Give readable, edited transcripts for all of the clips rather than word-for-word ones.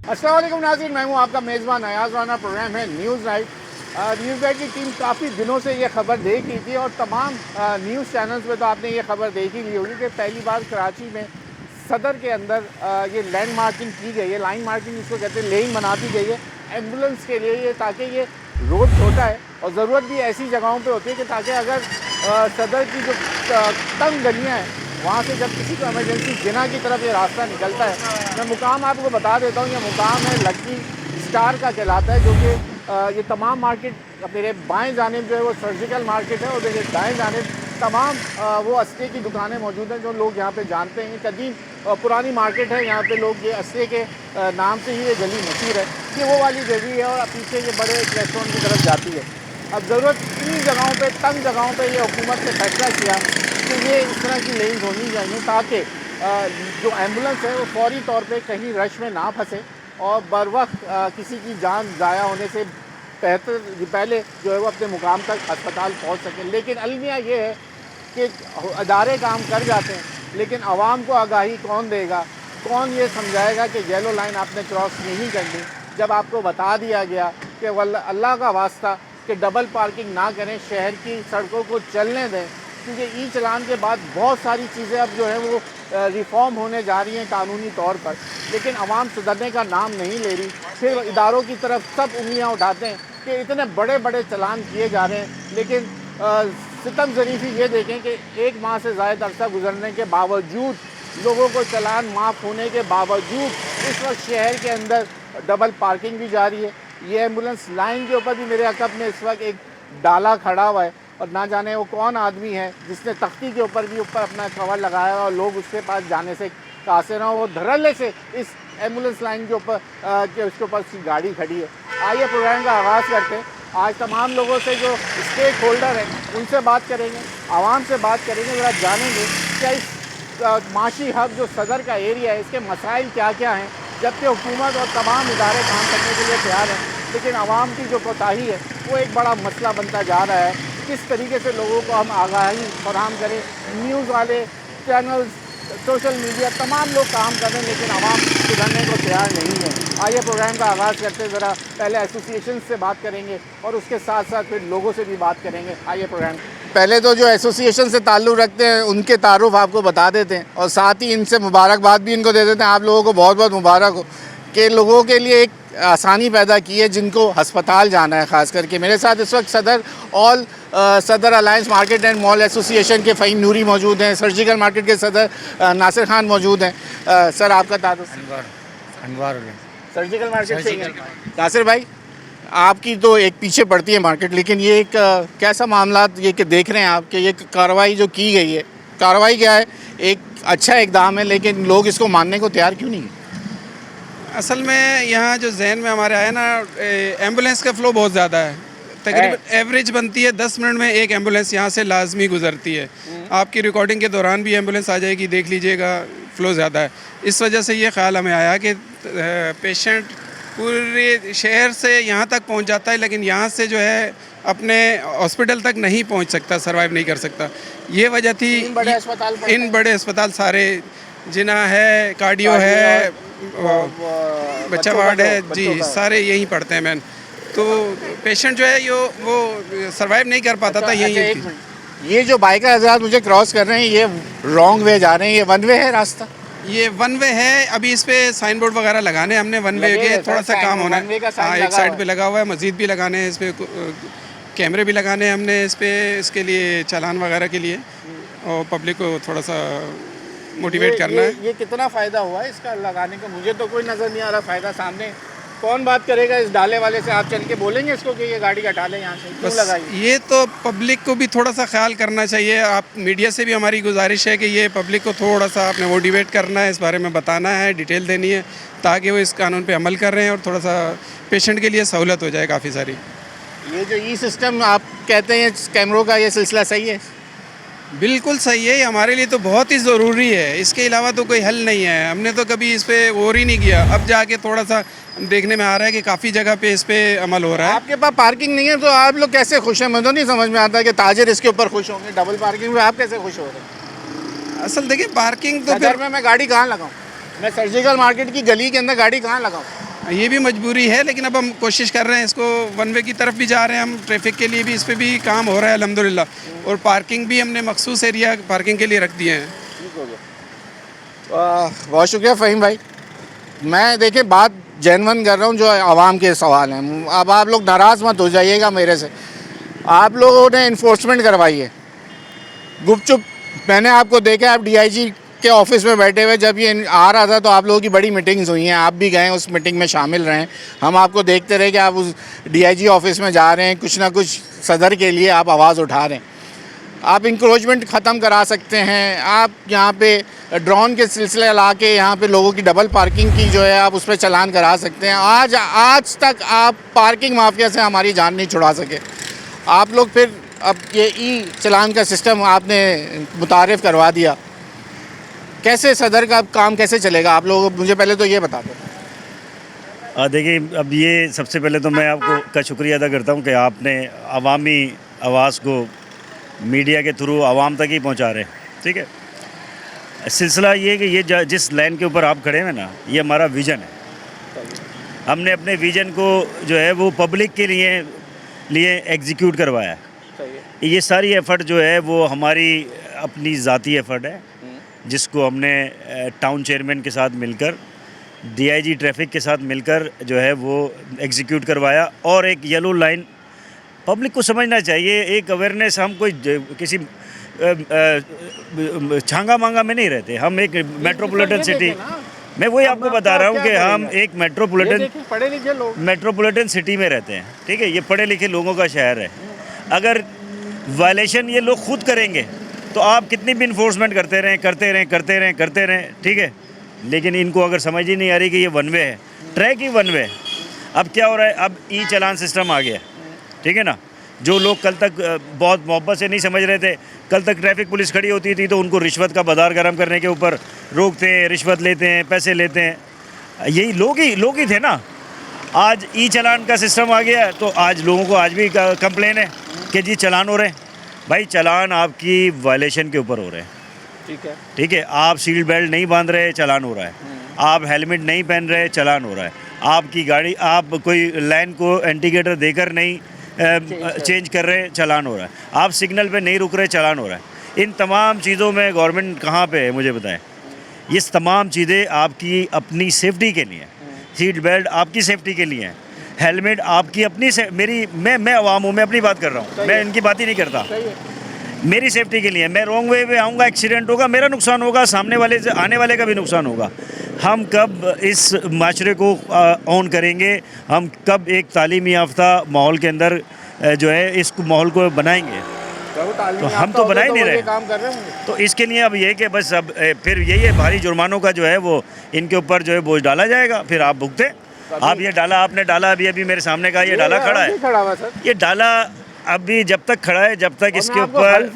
अस्सलाम वालेकुम नाज़रीन, मैं हूँ आपका मेज़बान अयाज़ राना। प्रोग्राम है न्यूज़ नाइट। न्यूज़ नाइट की टीम काफ़ी दिनों से ये खबर देख रही थी और तमाम न्यूज़ चैनल्स पे तो आपने ये खबर देख ही ली होगी कि पहली बार कराची में सदर के अंदर ये लैंड मार्किंग की गई है। लाइन मार्किंग इसको कहते हैं, लेन बना दी गई है एम्बुलेंस के लिए, ये ताकि ये रोड छोटा है और ज़रूरत भी ऐसी जगहों पर होती है कि ताकि अगर सदर की जो तंग गलियाँ हैं वहाँ से जब किसी को इमरजेंसी जिना की तरफ ये रास्ता निकलता है। मैं मुकाम आपको बता देता हूँ, ये मुकाम है लक्की स्टार का कहलाता है, जो कि ये तमाम मार्केट मेरे बाएं जानिब जो है वो सर्जिकल मार्केट है और मेरे दाएं जानिब तमाम वो अस्ते की दुकानें मौजूद हैं जो लोग यहाँ पे जानते हैं। कदीम पुरानी मार्केट है, यहाँ पे लोग ये अस्ते के नाम से ही ये गली मशहूर है। ये वो वाली गली है और पीछे ये बड़े रेस्टोरेंट की तरफ जाती है। अब ज़रूरत इन्हीं जगहों पे, तंग जगहों पे ये हुकूमत ने फैसला किया कि ये इस तरह की लेन्स होनी चाहिए ताकि जो एम्बुलेंस है वो फौरी तौर पे कहीं रश में ना फंसे और बर वक्त किसी की जान ज़ाया होने से पहले जो है वो अपने मुकाम तक अस्पताल पहुंच सकें। लेकिन अलमिया ये है कि अदारे काम कर जाते हैं, लेकिन आवाम को आगाही कौन देगा, कौन ये समझाएगा कि येलो लाइन आपने क्रॉस नहीं करनी, जब आपको बता दिया गया कि अल्लाह का वास्ता कि डबल पार्किंग ना करें, शहर की सड़कों को चलने दें, क्योंकि ई चलान के बाद बहुत सारी चीज़ें अब जो है वो रिफॉर्म होने जा रही हैं कानूनी तौर पर, लेकिन आवाम सुधरने का नाम नहीं ले रही। फिर इदारों की तरफ सब उंगलियां उठाते हैं कि इतने बड़े बड़े चलान किए जा रहे हैं, लेकिन सितम ज़रीफ़ी ये देखें कि 1 माह से ज़्यादा अरसा गुजरने के बावजूद, लोगों को चलान माफ़ होने के बावजूद इस वक्त शहर के अंदर डबल पार्किंग भी जारी है। ये एम्बुलेंस लाइन के ऊपर भी मेरे अकब में इस वक्त एक डाला खड़ा हुआ है और ना जाने वो कौन आदमी है जिसने तख्ती के ऊपर भी ऊपर अपना कवर लगाया और लोग उसके पास जाने से कासिर हैं। वो धड़ल्ले से इस एम्बुलेंस लाइन के ऊपर उसके ऊपर उसकी गाड़ी खड़ी है। आइए प्रोग्राम का आगाज़ करते हैं। आज तमाम लोगों से जो स्टेक होल्डर हैं उनसे बात करेंगे, आवाम से बात करेंगे, ज़रा जानेंगे क्या इस माशी हब जो सदर का एरिया है इसके मसाइल क्या क्या हैं। जबकि हुकूमत और तमाम इदारे काम करने के लिए तैयार हैं, लेकिन आवाम की जो कोताही है वो एक बड़ा मसला बनता जा रहा है। किस तरीके से लोगों को हम आगाही फराहम करें। न्यूज़ वाले चैनल्स, सोशल मीडिया, तमाम लोग काम कर रहे हैं, लेकिन आवाम सुधरने को तैयार नहीं है। आइए प्रोग्राम का आगाज़ करते हैं। ज़रा पहले एसोसिएशन से बात करेंगे और उसके साथ साथ फिर लोगों से भी बात करेंगे। आइए प्रोग्राम पहले तो जो एसोसिएशन से ताल्लुक़ रखते हैं उनके तारुफ आपको बता देते हैं और साथ ही इनसे मुबारकबाद भी इनको दे देते हैं। आप लोगों को बहुत बहुत मुबारक हो कि लोगों के लिए एक आसानी पैदा की है जिनको हस्पताल जाना है। ख़ास करके मेरे साथ इस वक्त सदर alliance market and mall association के फ़हीम नूरी मौजूद हैं, सर्जिकल मार्केट के सदर नासिर खान मौजूद हैं। सर आपका तारुफ? अनवार सर्जिकल मार्केट से हैं। नासिर भाई, आपकी तो एक पीछे पड़ती है मार्केट, लेकिन ये एक कैसा मामला ये कि देख रहे हैं आप कि ये कार्रवाई जो की गई है, कार्रवाई क्या है, एक अच्छा इकदाम है, लेकिन लोग इसको मानने को तैयार क्यों नहीं है? असल में यहाँ जो जहन में हमारे आया ना, एम्बुलेंस का फ़्लो बहुत ज़्यादा है। तकरीबन एवरेज बनती है 10 मिनट में एक एम्बुलेंस यहाँ से लाजमी गुजरती है। आपकी रिकॉर्डिंग के दौरान भी एम्बुलेंस आ जाएगी, देख लीजिएगा, फ़्लो ज़्यादा है। इस वजह से ये ख्याल हमें आया कि पेशेंट पूरे शहर से यहाँ तक पहुँच जाता है, लेकिन यहाँ से जो है अपने हॉस्पिटल तक नहीं पहुँच सकता, सर्वाइव नहीं कर सकता। ये वजह थी। इन बड़े अस्पताल सारे, जिना है, कार्डियो है, बच्चा वार्ड है जी, सारे यहीं पढ़ते हैं मैन। तो पेशेंट जो है वो सर्वाइव नहीं कर पाता था यहीं। ये जो बाइकर हज़रात मुझे क्रॉस कर रहे हैं ये रॉन्ग वे जा रहे हैं, ये वन वे है रास्ता? ये वन वे है। अभी इस पे साइन बोर्ड वगैरह लगाने हमने, वन वे के थोड़ा सा काम होना है। हाँ, एक साइड पे लगा हुआ है, मस्जिद भी लगाने हैं, इस पे कैमरे भी लगाने हैं हमने इस पे, इसके लिए चालान वगैरह के लिए, और पब्लिक को थोड़ा सा मोटिवेट करना है। ये कितना फ़ायदा हुआ है इसका लगाने का? मुझे तो कोई नज़र नहीं आ रहा फ़ायदा। सामने कौन बात करेगा इस डाले वाले से? आप चल के बोलेंगे इसको कि ये गाड़ी हटा लें यहाँ से, क्यों लगाई? ये तो पब्लिक को भी थोड़ा सा ख्याल करना चाहिए। आप मीडिया से भी हमारी गुजारिश है कि ये पब्लिक को थोड़ा सा आपने मोटिवेट करना है, इस बारे में बताना है, डिटेल देनी है, ताकि वो इस कानून पे अमल कर रहे हैं और थोड़ा सा पेशेंट के लिए सहूलत हो जाए काफ़ी सारी। ये जो ई सिस्टम आप कहते हैं कैमरों का, ये सिलसिला सही है? बिल्कुल सही है, ये हमारे लिए तो बहुत ही ज़रूरी है। इसके अलावा तो कोई हल नहीं है। हमने तो कभी इस पे गौर ही नहीं किया, अब जाके थोड़ा सा देखने में आ रहा है कि काफ़ी जगह पे इस पे अमल हो रहा है। आपके पास पार्किंग नहीं है तो आप लोग कैसे खुश हैं? मुझे तो नहीं समझ में आता कि ताजिर इसके ऊपर खुश होंगे, डबल पार्किंग में आप कैसे खुश हो रहे हैं? असल देखिए, पार्किंग तो सदर में मैं गाड़ी कहाँ लगाऊँ? मैं सर्जिकल मार्केट की गली के अंदर गाड़ी कहाँ लगाऊँ? ये भी मजबूरी है, लेकिन अब हम कोशिश कर रहे हैं इसको, वन वे की तरफ भी जा रहे हैं हम, ट्रैफिक के लिए भी इस पे भी काम हो रहा है अल्हम्दुलिल्लाह। और पार्किंग भी हमने मखसूस एरिया पार्किंग के लिए रख दिए हैं। बहुत शुक्रिया फ़हीम भाई। मैं देखिए बात जेन्युइन कर रहा हूँ, जो आवाम के सवाल हैं। अब आप लोग नाराज़ मत हो जाइएगा मेरे से। आप लोगों ने इन्फोर्समेंट करवाई है गुपचुप। मैंने आपको देखा आप डीआईजी के ऑफिस में बैठे हुए, जब ये आ रहा था तो आप लोगों की बड़ी मीटिंग्स हुई हैं, आप भी गए उस मीटिंग में शामिल रहे। हम आपको देखते रहे कि आप उस डीआईजी ऑफिस में जा रहे हैं, कुछ ना कुछ सदर के लिए आप आवाज़ उठा रहे हैं। आप इंक्रोचमेंट ख़त्म करा सकते हैं। आप यहाँ पे ड्रोन के सिलसिले ला के यहाँ पे लोगों की डबल पार्किंग की जो है आप उस पर चलान करा सकते हैं। आज तक आप पार्किंग माफिया से हमारी जान नहीं छुड़ा सके। आप लोग फिर अब ये ई चलान का सिस्टम आपने मुतारिफ़ करवा दिया, कैसे सदर का काम कैसे चलेगा? आप लोग मुझे पहले तो ये बता दो। देखिए, अब ये सबसे पहले तो मैं आपको का शुक्रिया अदा करता हूँ कि आपने अवामी आवाज़ को मीडिया के थ्रू आवाम तक ही पहुँचा रहे हैं। ठीक है, सिलसिला ये है कि ये जिस लाइन के ऊपर आप खड़े हैं ना, ये हमारा विज़न है। हमने अपने विज़न को जो है वो पब्लिक के लिए एग्जीक्यूट करवाया है। ये सारी एफ़र्ट जो है वो हमारी अपनी ज़ाती एफ़र्ट है, जिसको हमने टाउन चेयरमैन के साथ मिलकर, डीआईजी ट्रैफिक के साथ मिलकर जो है वो एग्जीक्यूट करवाया। और एक येलो लाइन पब्लिक को समझना चाहिए, एक अवेयरनेस। हम कोई किसी छांगा मांगा में नहीं रहते, हम एक मेट्रोपॉलिटन सिटी, मैं वही आपको बता रहा हूँ कि हम एक मेट्रोपॉलिटन सिटी में रहते हैं। ठीक है, ये पढ़े लिखे लोगों का शहर है। अगर वायलेशन ये लोग खुद करेंगे तो आप कितनी भी इन्फोर्समेंट करते रहें, ठीक है, लेकिन इनको अगर समझ ही नहीं आ रही कि ये वन वे है, ट्रैक ही वन वे है। अब क्या हो रहा है, अब ई चालान सिस्टम आ गया, ठीक है ना। जो लोग कल तक बहुत मोहब्बत से नहीं समझ रहे थे, कल तक ट्रैफिक पुलिस खड़ी होती थी तो उनको रिश्वत का बाजार गर्म करने के ऊपर रोकते हैं, रिश्वत लेते हैं, पैसे लेते हैं, यही लोग ही थे ना। आज ई चालान का सिस्टम आ गया तो आज लोगों को आज भी कंप्लेन है कि जी चालान हो रहे हैं। भाई चालान आपकी वायलेशन के ऊपर हो रहे हैं, ठीक है। आप सीट बेल्ट नहीं बांध रहे, चालान हो रहा है। आप हेलमेट नहीं पहन रहे, चालान हो रहा है। आपकी गाड़ी, आप कोई लाइन को इंडिकेटर देकर नहीं चेंज कर रहे, चालान हो रहा है। आप सिग्नल पे नहीं रुक रहे, चालान हो रहा है। इन तमाम चीज़ों में गवर्नमेंट कहाँ पे है मुझे बताएं। ये तमाम चीज़ें आपकी अपनी सेफ्टी के लिए, सीट बेल्ट आपकी सेफ्टी के लिए है, हेलमेट आपकी अपनी से, मैं अवाम हूँ, मैं अपनी बात कर रहा हूँ, मैं इनकी बात ही नहीं करता। मेरी सेफ्टी के लिए, मैं रॉन्ग वे पे आऊँगा, एक्सीडेंट होगा, मेरा नुकसान होगा, सामने वाले से आने वाले का भी नुकसान होगा। हम कब इस माशरे को ऑन करेंगे, हम कब एक तालीमी याफ्ता माहौल के अंदर जो है इस माहौल को बनाएंगे? तो हम तो बना ही नहीं रहे काम कर रहे हैं। तो इसके लिए अब ये कि बस अब फिर यही है, भारी जुर्मानों का जो है वो इनके ऊपर जो है बोझ डाला जाएगा, फिर आप भुगते। आप ये डाला, आपने डाला, अभी मेरे सामने का ये डाला खड़ा है, ये डाला अभी जब तक खड़ा है, जब तक इसके ऊपर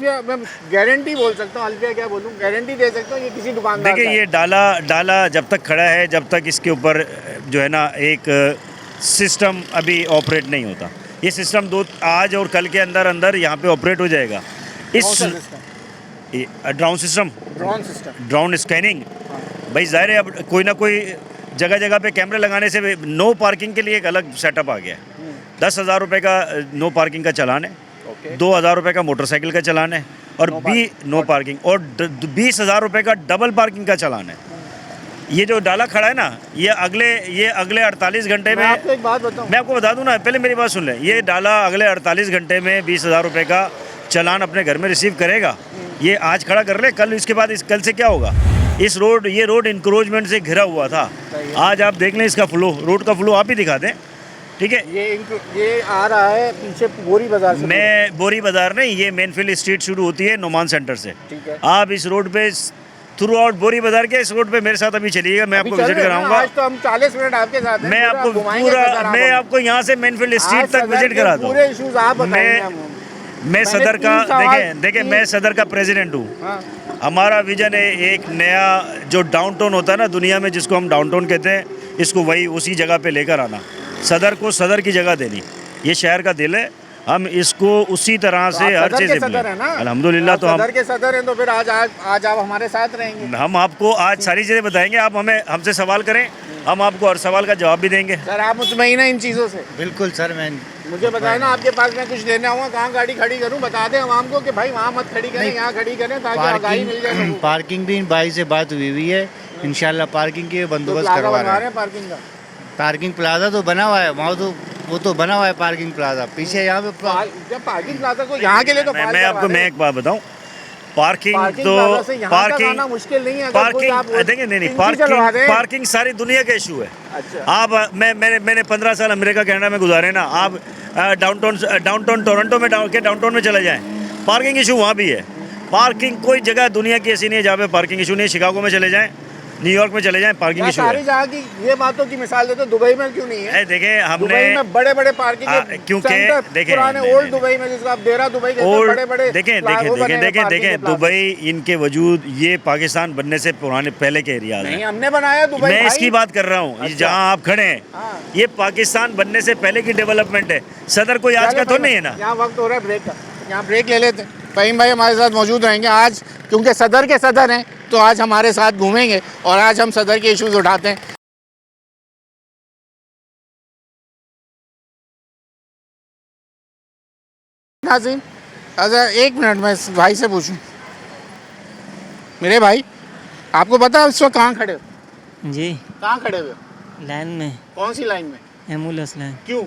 गारंटी बोल सकता हूँ, अल्फिया क्या बोलूँ, गारंटी दे सकता हूँ, ये किसी दुकानदार। देखिए, ये डाला जब तक खड़ा है, जब तक इसके ऊपर जो है ना एक सिस्टम अभी ऑपरेट नहीं होता। ये सिस्टम आज और कल के अंदर यहाँ पे ऑपरेट हो जाएगा। इस ड्रोन स्कैनिंग, भाई जाहिर है अब कोई ना कोई जगह पे कैमरे लगाने से नो पार्किंग के लिए एक अलग सेटअप आ गया है। 10,000 रुपये का नो पार्किंग का चालान है, 2,000 रुपये का मोटरसाइकिल का चालान है, और नो पार्किंग, और 20,000 रुपये का डबल पार्किंग का चालान है। ये जो डाला खड़ा है ना, ये अगले 48 घंटे में, आपको एक बात बताऊं, मैं आपको बता दूं ना, पहले मेरी बात सुन लें। ये डाला अगले 48 घंटे में 20,000 रुपये का चालान अपने घर में रिसीव करेगा। ये आज खड़ा कर ले, कल इसके बाद कल से क्या होगा? ये रोड इंक्रोचमेंट से घिरा हुआ था। आज आप देख लें इसका फ्लो, रोड का फ्लो आप ही दिखा दें, ठीक है। ये आ रहा है पीछे बोरी बाजार से। मैं बोरी बाजार नहीं, ये मेनफील्ड स्ट्रीट शुरू होती है नोमान सेंटर से। ठीक है। आप इस रोड पे थ्रू आउट बोरी बाजार के इस रोड पे मेरे साथ अभी चलिएगा, मैं आपको विजिट कराऊंगा। आज तो हम 40 मिनट आपके साथ हैं, मैं आपको यहाँ से मेनफील्ड स्ट्रीट तक विजिट करा दूँ। पूरे इश्यूज आप बताएंगे। मैं सदर का देखें मैं सदर का प्रेसिडेंट हूँ। हमारा विजन है एक नया जो डाउनटाउन होता है ना दुनिया में, जिसको हम डाउनटाउन कहते हैं, इसको वही उसी जगह पे लेकर आना, सदर को सदर की जगह देनी। ये शहर का दिल है, हम इसको उसी तरह से हर चीज़ अल्हम्दुलिल्लाह। तो हम सदर के सदर हैं, तो फिर आज आप हमारे साथ रहेंगे। हम आपको आज सारी चीज़ें बताएंगे, आप हमसे सवाल करें, हम आपको हर सवाल का जवाब भी देंगे। सर आप मुतमईन हैं इन चीज़ों से? बिल्कुल सर, मैं मुझे बताए ना, आपके पास मैं कुछ लेने आऊँगा, कहाँ गाड़ी खड़ी करूँ? बता दें आवाम को कि भाई वहाँ मत खड़ी करें, यहाँ खड़ी करें, ताकि आगाही मिल जाए लोगों को। पार्किंग भी भाई से बात हुई हुई है, इंशाल्लाह पार्किंग की तो बंदोबस्त प्लाजा करवा बनवा रहे रहे हैं। हैं पार्किंग का? पार्किंग प्लाजा तो बना हुआ है वहाँ, तो वो तो बना हुआ है पार्किंग प्लाजा पीछे यहाँ पे जब पार्किंग प्लाजा को यहाँ के लिए तो फाइल मैं आपको करवा मैं दें। एक बात बताऊं, पार्किंग तो प्लाजा से यहाँ तक आना पार्किंग मुश्किल नहीं है, अगर कोई आप पार्किंग देखिए, नहीं टिंची चलवा पार्किंग दें। पार्किंग सारी दुनिया का इशू है। अच्छा। आप मैंने 15 साल अमेरिका कनाडा में गुजारे ना, आप डाउनटाउन टोरंटो में डाउनटाउन में चले जाएं, पार्किंग इशू वहाँ भी है। पार्किंग कोई जगह दुनिया की ऐसी नहीं है जहाँ पे पार्किंग इशू नहीं है। शिकागो में चले जाएं, न्यूयॉर्क में चले जाएं, पार्किंग इशू सारी है। जगह की ये बातों की मिसाल देते, दुबई में क्यों नहीं है? देखें हमने दुबई में बड़े बड़े पार्किंग के क्योंकि सेंटर, देखें, पुराने नहीं, ओल्ड नहीं, दुबई में, जिसको आप देरा दुबई कहते हैं, और बड़े बड़े देखें दुबई, इनके वजूद ये पाकिस्तान बनने से पुराने पहले के एरिया नहीं, हैं। हमने बनाया दुबई मैं भाई। इसकी बात कर रहा हूँ, अच्छा। जहाँ आप खड़े हैं हाँ। ये पाकिस्तान बनने से पहले की डेवलपमेंट है। सदर कोई आज का चलो तो नहीं है ना। यहाँ वक्त हो रहा है ब्रेक का, यहाँ ब्रेक ले लेते हैं। फ़हीम भाई हमारे साथ मौजूद रहेंगे आज, क्योंकि सदर के सदर हैं, तो आज हमारे साथ घूमेंगे और आज हम सदर के इश्यूज उठाते हैं। नाज़रीन, अच्छा एक मिनट मैं इस भाई से पूछूं, मेरे भाई आपको पता है इस वक्त कहाँ खड़े हो? जी, कहाँ खड़े हुए हो? लाइन में, कौन सी लाइन में? Ambulance line. क्यों?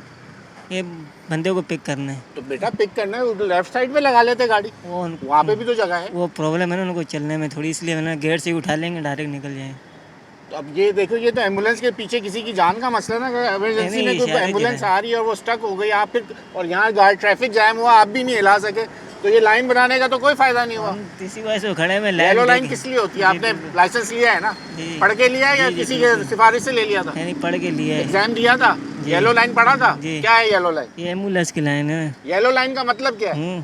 ये बंदे को पिक करना है। तो बेटा पिक करना है, लेफ्ट साइड पे लगा लेते गाड़ी, वो वहाँ पे भी तो जगह है। वो प्रॉब्लम है ना उनको चलने में थोड़ी, इसलिए मैंने गेट से ही उठा लेंगे, डायरेक्ट निकल जाए। तो अब ये देखो, ये तो एम्बुलेंस के पीछे किसी की जान का मसला ना, अगर इमरजेंसी नहीं, में कोई इशारे एम्बुलेंस की आ रही है और वो स्टक हो गई, आप फिर और यहाँ गाड़ी ट्रैफिक जैम हुआ, आप भी नहीं हिला सके, तो ये लाइन बनाने का तो कोई फायदा नहीं हुआ। हम इसी वजह से खड़े में येलो लाइन देखें। किस लिए होती है? जी, आपने जी, लाइसेंस लिया है ना? जी। पढ़ के लिया है या जी, जी, किसी जी, के जी। सिफारिश से ले लिया था? मैंने पढ़ के लिए है। एग्जाम दिया था? जी। येलो लाइन पढ़ा था? जी। क्या है येलो लाइन? ये एम्बुलेंस की लाइन है। येलो लाइन का मतलब क्या है?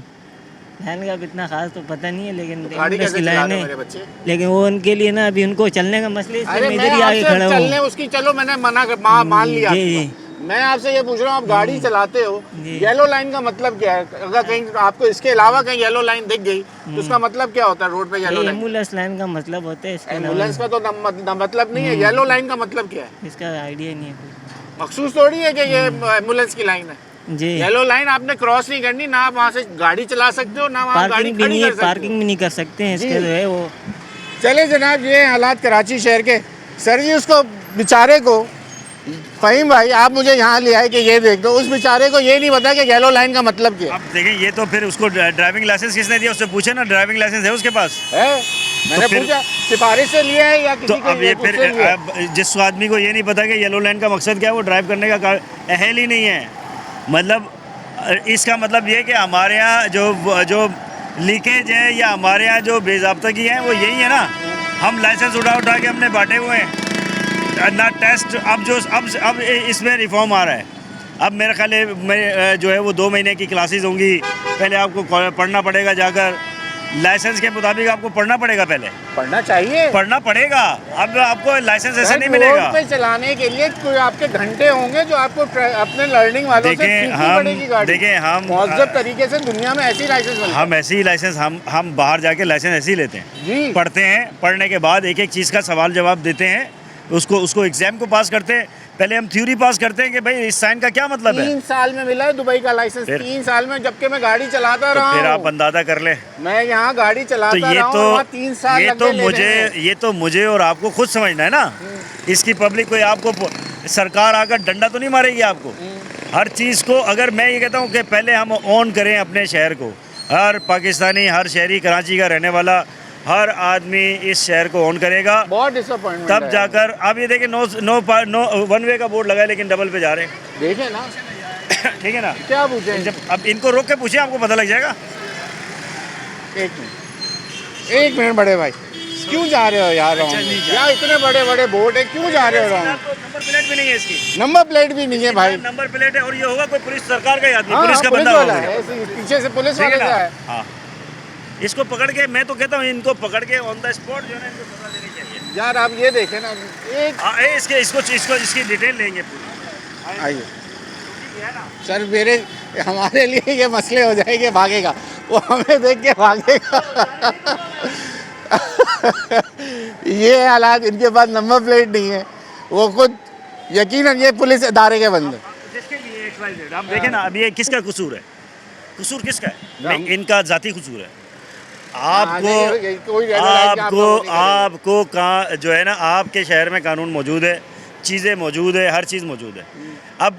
लाइन का इतना खास तो पता नहीं है, लेकिन गाड़ी एम्बुलेंस कैसे की चला लाइन रहे है। मेरे बच्चे? लेकिन वो उनके लिए ना, अभी उनको चलने का मसला है, इसलिए अरे मैं मैं इधर ही आगे आपसे खड़ा चलने हूँ। उसकी, चलो मैंने मान लिया जी, आपको। मैं आपसे ये पूछ रहा हूँ, आप गाड़ी चलाते हो, जी। येलो लाइन का मतलब क्या है? अगर कहीं आपको इसके अलावा कहीं येलो लाइन दिख गई तो उसका मतलब क्या होता है? रोड पे येलो लाइन, एम्बुलेंस लाइन का मतलब होता है, इसके अलावा एम्बुलेंस का तो मतलब नहीं है। येलो लाइन का मतलब क्या है? इसका आइडिया नहीं है मखसूस थोड़ी है कि ये एम्बुलेंस की लाइन है। जी। येलो लाइन आपने क्रॉस नहीं करनी, ना आप वहाँ से गाड़ी चला सकते हो, ना वहाँ गाड़ी पार्किंग भी खड़ी नहीं कर है, सकते हो। पार्किंग भी नहीं कर सकते हैं, इसके जी। जो है वो। चले जनाब, ये हालात कराची शहर के। सर जी उसको बेचारे को, फ़हीम भाई आप मुझे यहाँ ले आए कि ये देख दो, उस बेचारे को ये नहीं पता कि येलो लाइन का मतलब क्या अब देखें, ये तो फिर उसको ड्राइविंग लाइसेंस किसने दिया, उससे पूछे ना, ड्राइविंग लाइसेंस है उसके पास? है। मैंने फिर- पूछा सिफारिश से लिया है या तो किसी के अब ये उससे फिर लिया है? अब जिस आदमी को ये नहीं पता कि येलो लाइन का मकसद क्या है, वो ड्राइव करने का अहल ही नहीं है। मतलब इसका मतलब ये है कि हमारे यहाँ जो लीकेज है या हमारे यहाँ जो बेज़ाब्तगी है वो यही है ना। हम लाइसेंस उठा के हमने बांटे हुए हैं ना टेस्ट। अब इसमें रिफॉर्म आ रहा है। अब मेरे ख्याल है जो है वो 2 महीने की क्लासेस होंगी, पहले आपको पढ़ना पड़ेगा जाकर, लाइसेंस के मुताबिक आपको पढ़ना पड़ेगा, पहले पढ़ना चाहिए, पढ़ना पड़ेगा। अब आपको लाइसेंस ऐसे नहीं रोड मिलेगा। पे चलाने के लिए कोई आपके घंटे होंगे जो आपको अपने लर्निंग वालों से सीखनी पड़ेगी गाड़ी। हम मुहज़्ज़ब तरीके से दुनिया में ऐसी लाइसेंस मिलता है। हम ऐसे ही लाइसेंस हम बाहर जाके लाइसेंस ऐसे ही लेते हैं, जी। पढ़ते हैं, पढ़ने के बाद एक एक चीज़ का सवाल जवाब देते हैं, उसको एग्जाम को पास करते हैं। पहले हम थ्योरी पास करते हैं कि भाई इस साइन का क्या मतलब है। 3 साल में मिला है दुबई का लाइसेंस, 3 साल में, जबकि मैं गाड़ी चलाता तो रहा फिर हूँ। आप अंदाजा कर ले। मैं यहाँ गाड़ी तो चलाता ये रहा हूँ, वहाँ 3 साल लग गए लेने में। ये तो मुझे और आपको खुद समझना है ना। इसकी पब्लिक कोई आपको सरकार आकर डंडा तो नहीं मारेगी आपको। हर चीज़ को अगर मैं ये कहता हूँ कि पहले हम ऑन करें अपने शहर को, हर पाकिस्तानी, हर शहरी, कराची का रहने वाला हर आदमी इस शहर को ऑन करेगा, बहुत डिसअपॉइंटमेंट तब जाकर। अब ये देखिए नो वन वे का बोर्ड लगा है, लेकिन डबल पे जा रहे हैं। देखे ना, ठीक है ना। क्या पूछे? जब अब इनको रोक के पूछे, आपको पता लग जाएगा। एक मिनट बड़े भाई, क्यों जा रहे हो यार रॉन्ग? यार इतने बड़े बड़े बोर्ड है, क्यों जा रहे हो रॉन्ग? नंबर प्लेट भी नहीं है इसकी। नंबर प्लेट भी नहीं है भाई। नंबर प्लेट है और ये होगा कोई पुलिस सरकार का ही आदमी, हाँ, पुलिस का पुलिस बंदा वाला होगा। है, पीछे से पुलिस ठीक वाले है का ना? है। हाँ, इसको पकड़ के, मैं तो कहता हूँ इनको पकड़ के ऑन द स्पॉट जो है ना, इनको सजा देनी चाहिए। यार आप ये देखें ना, एक हाँ, इसकी डिटेल लेंगे पूरी। आइए सर, हमारे लिए ये मसले हो जाएंगे, भागेगा वो, हमें देख के भागेगा। ये हालात, इनके पास नंबर प्लेट नहीं है वो खुद यकीनन ये पुलिस इदारे के बंदे। जिसके लिए XYZ, आप देखें ना, अब ये किसका कसूर है? कसूर किसका है? इनका जाती कसूर है। आपको कहाँ जो है ना, आपके शहर में कानून मौजूद है, चीज़ें मौजूद है, हर चीज़ मौजूद है। अब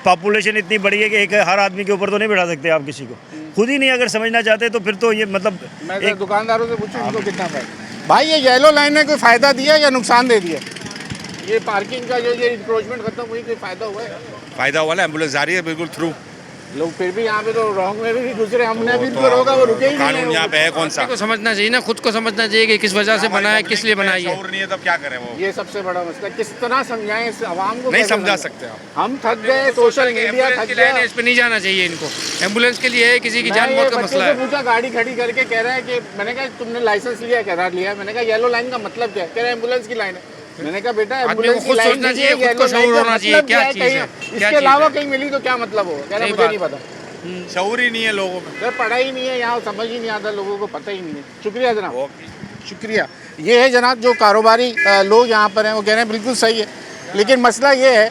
पॉपुलेशन इतनी बड़ी है कि एक हर आदमी के ऊपर तो नहीं बैठा सकते आप किसी को। खुद ही नहीं अगर समझना चाहते तो फिर तो ये मतलब मैं एक दुकानदारों से पूछूं इनको कितना फायदा। भाई ये येलो लाइन ने कोई फ़ायदा दिया या नुकसान दे दिया? ये पार्किंग का जो ये इंक्रोचमेंट खत्म हुई, कोई फ़ायदा हुआ है? फायदा हुआ ना, एम्बुलेंस जा रही है बिल्कुल थ्रू। लोग फिर भी यहाँ पे तो रॉन्ग में भी गुजरे, हमने भी इनको रोका, वो रुके ही नहीं कानून यहाँ पे है कौन सा? को समझना चाहिए ना, खुद को समझना चाहिए कि किस वजह से बना है, किस लिए बनाई है। शऊर नहीं है तब क्या करें वो? ये सबसे बड़ा मसला, किस तरह समझाएं इस आवाम को? नहीं कैसे समझा समझाएं? सकते आप। हम थक गए, सोशल मीडिया थक की लाइन है, गया। इस पे नहीं जाना चाहिए इनको। एम्बुलेंस के लिए है, किसी की जान मैं ये मौत का बच्चे मसला से है। पूछा, गाड़ी खड़ी करके कह रहा है कि, मैंने कहा तुमने लाइसेंस लिया? कह रहा लिया। मैंने कहा येलो लाइन का मतलब क्या है? कह रहा एम्बुलेंस की लाइन है। मैंने कहा बेटा आदमी को एम्बुलेंस की खुद लाइन सोचना नहीं चाहिए, है, खुद को येलो लाइन शऊर का होना चाहिए, मतलब क्या है, चीज़ कहीं है, क्या इसके चीज़ अलावा है। कहीं मिली तो क्या मतलब होगा? कह रहा सही मुझे बात। नहीं पता। शऊर ही नहीं है लोगों में। सर पढ़ा ही नहीं है यहाँ, समझ ही नहीं आता, लोगों को पता ही नहीं है। शुक्रिया जनाब, शुक्रिया। ये है जनाब जो कारोबारी लोग यहाँ पर हैं, वो कह रहे हैं बिल्कुल सही है, लेकिन मसला ये है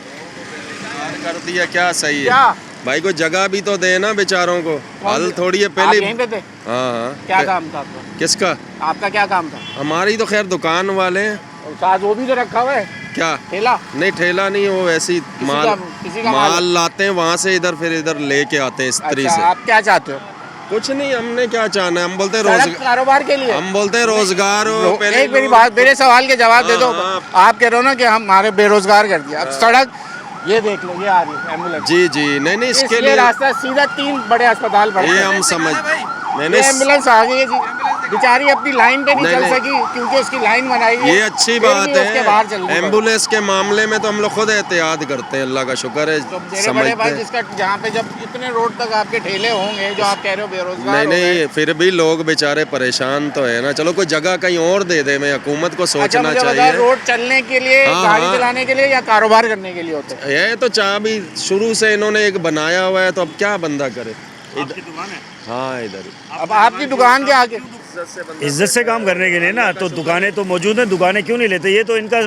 कर दिया क्या सही है क्या भाई, को जगह भी तो दे ना बेचारों को। हल थोड़ी है आप पहले। यहीं पे थे? हाँ क्या काम था आपका? किसका? आपका क्या काम था? हमारी तो खैर दुकान वाले हैं। और साथ वो भी तो रखा हुआ है क्या? ठेला। नहीं ठेला नहीं, वो वैसी माल किसी का माल माल लाते हैं वहाँ से इधर, फिर इधर लेके आते हैं इस्त्री अच्छा, से। आप क्या चाहते हो? कुछ नहीं, हमने क्या चाहना है, हम बोलते हैं सड़क रोजगार, कारोबार के लिए हम बोलते हैं रोजगार हो। पहले एक मेरी लोग- बात, मेरे सवाल के जवाब दे दो। हाँ, आप कह रहे हो ना कि हम हमारे बेरोजगार कर दिया। अब सड़क ये देख लो, ये आ रही है एम्बुलेंस। जी जी, नहीं नहीं, इसके इसलिए लिए रास्ता सीधा 3 बड़े अस्पताल पड़ते ये हैं। हम समझ नहीं ये नहीं, एम्बुलेंस आ गई है जी, बेचारी अपनी लाइन पे नहीं नहीं, चल नहीं। सकी क्योंकि उसकी लाइन बनाई है। ये अच्छी फिर बात भी उसके बाहर चल है। रही एम्बुलेंस के मामले में तो हम लोग खुद एहतियात करते हैं, अल्लाह का शुक्र तो है, मेरे बड़े समझते भाई, हैं। जिसका जहाँ पे जब इतने रोड तक आपके ठेले होंगे, जो आप कह रहे हो बेरोजगार नहीं हो गए। नहीं, फिर भी लोग बेचारे परेशान तो है ना। चलो कोई जगह कहीं और दे दे, मैं हुकूमत को अच्छा सोचना मुझे बताओ, चाहिए। रोड चलने के लिए, हाँ, गाड़ी हाँ। चलाने के लिए या कारोबार करने के लिए होते हैं? ये तो चाह भी शुरू से इन्होंने एक बनाया हुआ है, तो अब क्या बंदा करे। आपकी दुकान है? हाँ इधर अब आपकी दुकान के आगे इज्जत से काम करने के लिए ना, तो दुकानें तो मौजूद हैं, दुकानें क्यों नहीं लेते? ये तो इनका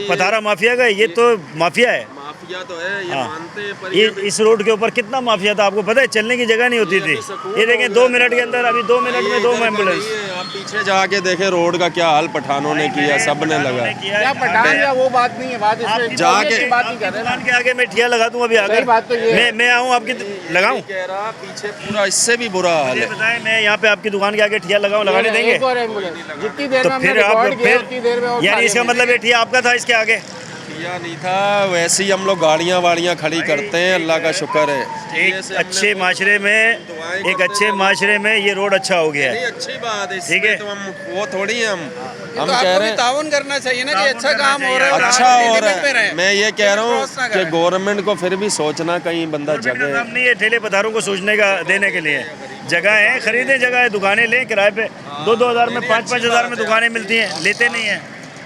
पतारा माफिया का है, ये तो माफिया है। माफिया तो है, ये हाँ। मानते हैं, पर इस रोड के ऊपर कितना माफिया था आपको पता है? चलने की जगह नहीं होती थी। ये देखें 2 मिनट के अंदर, अभी 2 मिनट में 2 एम्बुलेंस। आप पीछे जाके देखें रोड का क्या हाल पठानों ने किया, सब ने लगा। क्या पठान या वो बात नहीं है, बात इसमें जाके- की बात नहीं कर रहे ना। दुकान के आगे मैं ठिया लगा दूं अभी सही आकर। बात तो ये है। मैं आऊँ आपकी लगाऊं? कह रहा पीछे पूरा इससे भी बुरा हाल मुझे है। बताएं, मैं यहाँ पे आपकी दुकान के आगे ठिया लगाऊं, लगाने देंगे? एक और एम्बुलेंस जितनी देर तो में हमने फिर आप रिकॉर्ड किया उतनी देर में और यानी सारे इसका मिले। मतलब ये ठिया आपका था इसके आगे? किया नहीं था, वैसे ही हम लोग गाड़ियाँ वाड़ियाँ खड़ी करते हैं, अल्लाह का शुक्र है। एक अच्छे माशरे में, एक अच्छे माशरे में ये रोड अच्छा हो गया नहीं है। अच्छी बात है, ठीक है। इसमें तो हम वो थोड़ी है, हम तो कह आपको रहे भी हैं ताउन करना चाहिए ना कि अच्छा काम हो रहा है और अच्छा आप हो लिमिट में रहा है। रहें। मैं ये कह रहा हूँ क्रॉस ना कि करें। गवर्नमेंट को फिर भी सोचना, कहीं बंदा गवर्नमेंट का जगह काम नहीं है ठेले पधारों को सोचने का, देने के लिए। जगह है, खरीदें जगह है, दुकानें लें किराए पे। 2-2 हज़ार में, 5-5 हज़ार में दुकानें मिलती हैं, लेते नहीं हैं।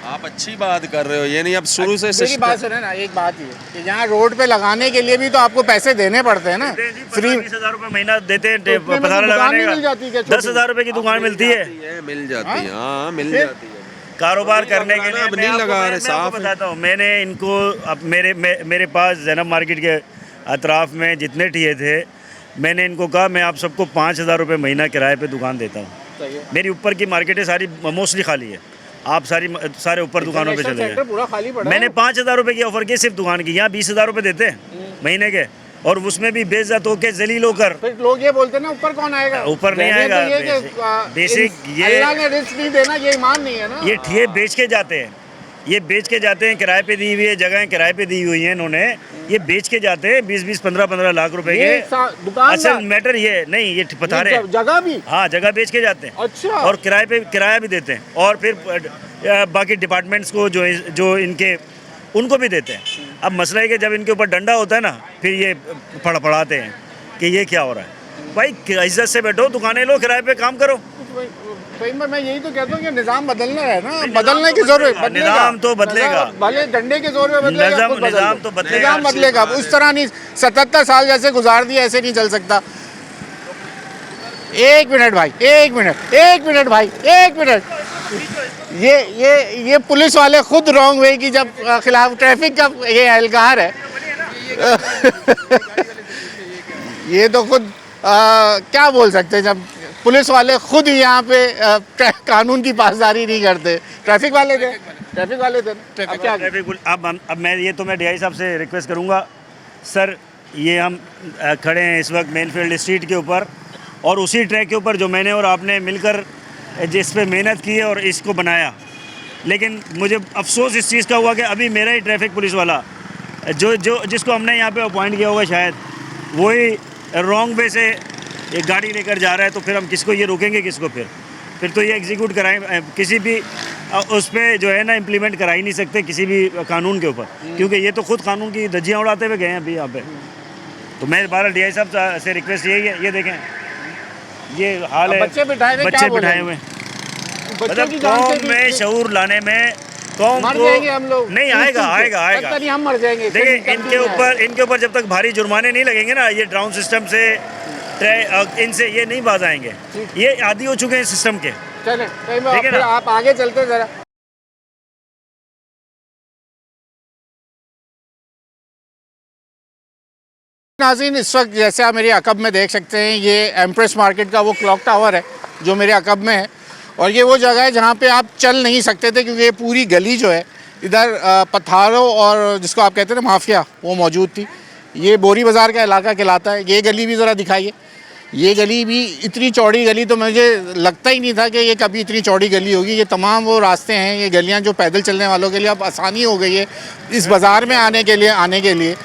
आप अच्छी बात कर रहे हो, ये नहीं अब शुरू से मेरी बात सुने ना, एक बात ये कि यहाँ रोड पे लगाने के लिए भी तो आपको पैसे देने पड़ते हैं ना। फ्री 20 हज़ार रुपये महीना देते हैं उतने में तो पधारा दुकान लगाने नहीं मिल जाती क्या का। छोटी? 10 हज़ार रुपये की दुकान मिलती है। मिल जाती है, हाँ मिल फिर? जाती है। कारोबार करने के लिए अब मैं नहीं आपको- लगा रहे, मैं आपको साफ है। बताता हूँ, मैंने इनको अब मेरे पास जैनब मार्केट के अतराफ में जितने ठिए थे, मैंने इनको कहा मैं आप सबको 5 हज़ार रुपये महीना किराए पे दुकान देता हूँ। सही है। मेरी ऊपर की मार्केटें सारी मोस्टली खाली है, आप सारे ऊपर दुकानों पे इंटरनेशनल चले सेक्टर गए। पूरा खाली पड़ा मैंने है। 5 हज़ार रुपये की ऑफर की सिर्फ दुकान की। यहाँ 20 हज़ार रुपये देते हैं महीने के, और उसमें भी बेइज्जत होके जलील होकर। फिर लोग ये बोलते हैं ना ऊपर कौन आएगा? ऊपर नहीं कहने तो आएगा, ये कि, बेसिक ये- अल्लाह ने रिस्क नहीं देना, ये ईमान नहीं है ना। ये ठिए बेच के जाते हैं, ये बेच के जाते हैं, किराए पे दी हुई है जगहें, किराए पे दी हुई हैं इन्होंने, ये बेच के जाते हैं 20-20, 15-15 लाख रुपए ये के। दुकान असल मैटर ये नहीं, ये पतारे जगह भी हाँ जगह बेच के जाते हैं, अच्छा। और किराए पे किराया भी देते हैं, और फिर बाकी डिपार्टमेंट्स को जो इनके उनको भी देते हैं। अब मसला है कि जब इनके ऊपर डंडा होता है ना, फिर ये फड़फड़ाते हैं कि ये क्या हो रहा है। भाई इज्जत से बैठो, दुकानें लो, किराए पे काम करो। कई बार मैं यही तो कहता हूँ कि निजाम बदलना है ना, बदलने की जरूरत है। निजाम तो बदलेगा, भले डंडे के जोर पे बदलेगा, खुद बदल निजाम दो। तो बदलेगा, निजाम बदलेगा। उस तरह नहीं 77 साल जैसे गुजार दिया, ऐसे नहीं चल सकता। 1 मिनट भाई, 1 मिनट भाई, 1 मिनट। ये पुलिस वाले खुद रॉन्ग वे की जब खिलाफ ट्रैफिक का ये एहलकार है ये तो खुद क्या बोल सकते हैं जब पुलिस वाले खुद ही यहाँ पे कानून की पासदारी नहीं करते। ट्रैफिक वाले थे अब क्या ट्रैफिक अब मैं ये तो मैं डीआई साहब से रिक्वेस्ट करूँगा सर, ये हम खड़े हैं इस वक्त मेनफील्ड स्ट्रीट के ऊपर और उसी ट्रैक के ऊपर जो मैंने और आपने मिलकर जिस पे मेहनत की है और इसको बनाया, लेकिन मुझे अफसोस इस चीज़ का हुआ कि अभी मेरा ही ट्रैफिक पुलिस वाला जिसको हमने यहाँ पे अपॉइंट किया होगा शायद वही रॉन्ग वे से एक गाड़ी लेकर जा रहा है, तो फिर हम किसको ये रोकेंगे किसको? फिर तो ये एग्जीक्यूट कराएं किसी भी उस पर जो है ना इम्प्लीमेंट करा ही नहीं सकते किसी भी कानून के ऊपर, क्योंकि ये तो खुद कानून की धज्जियाँ उड़ाते हुए गए हैं अभी यहाँ पे। तो मैं बारह डीआई साहब से रिक्वेस्ट यही है, ये देखें ये हाल है, बच्चे बिठाए हुए मतलब कौम में शऊर लाने में कौम मर को जाएंगे हम लोग नहीं आएगा पता नहीं हम मर जाएंगे। देखिए इनके ऊपर जब तक भारी जुर्माने नहीं लगेंगे ना, ये ड्राउन सिस्टम से इनसे ये नहीं बाज आएंगे, ये आदी हो चुके हैं सिस्टम के। चले फिर आप आगे चलते जरा। नाज़रीन, इस वक्त जैसे आप मेरे अकब में देख सकते हैं ये एम्प्रेस मार्केट का वो क्लॉक टावर है जो मेरे अकब में है, और ये वो जगह है जहाँ पे आप चल नहीं सकते थे क्योंकि ये पूरी गली जो है इधर पत्थरों और जिसको आप कहते हैं ना माफिया वो मौजूद थी। ये बोरी बाज़ार का इलाका कहलाता है। ये गली भी ज़रा दिखाइए, ये गली भी इतनी चौड़ी गली तो मुझे लगता ही नहीं था कि ये कभी इतनी चौड़ी गली होगी। ये तमाम वो रास्ते हैं, ये गलियाँ जो पैदल चलने वालों के लिए अब आसानी हो गई है इस बाज़ार में आने के लिए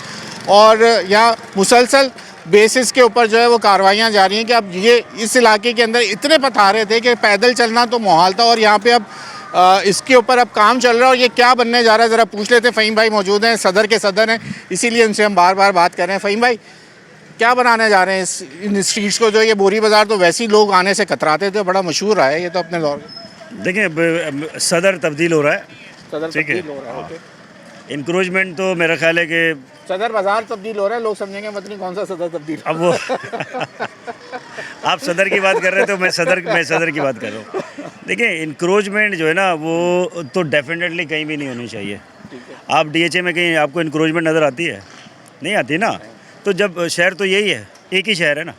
और यहाँ मुसलसल बेसिस के ऊपर जो है वो कार्रवाइयाँ जारी हैं कि अब ये इस इलाके के अंदर इतने पथारे थे कि पैदल चलना तो मुहाल था, और यहाँ पे अब इसके ऊपर अब काम चल रहा है। और ये क्या बनने जा रहा है ज़रा पूछ लेते हैं। फ़हीम भाई मौजूद हैं, सदर के सदर हैं, इसीलिए उनसे हम बार बार बात कर रहे हैं। फ़हीम भाई, क्या बनाने जा रहे हैं इन स्ट्रीट्स को? जो ये बोरी बाज़ार तो वैसे ही लोग आने से कतराते थे, बड़ा मशहूर रहा है ये तो अपने दौर में। देखिए सदर तब्दील हो रहा है, सदर ठीक है, तब्दील हो रहा है। इंक्रोचमेंट तो मेरा ख्याल है कि सदर बाज़ार तब्दील हो रहा है, लोग समझेंगे पता नहीं कौन सा सदर तब्दील। अब वो आप सदर की बात कर रहे थे, मैं सदर की बात कर रहा हूँ। देखिए इंक्रोचमेंट जो है ना वो तो डेफिनेटली कहीं भी नहीं होनी चाहिए। आप डीएचए में कहीं आपको इंक्रोचमेंट नज़र आती है? नहीं आती ना। तो जब शहर तो यही है, एक ही शहर है ना,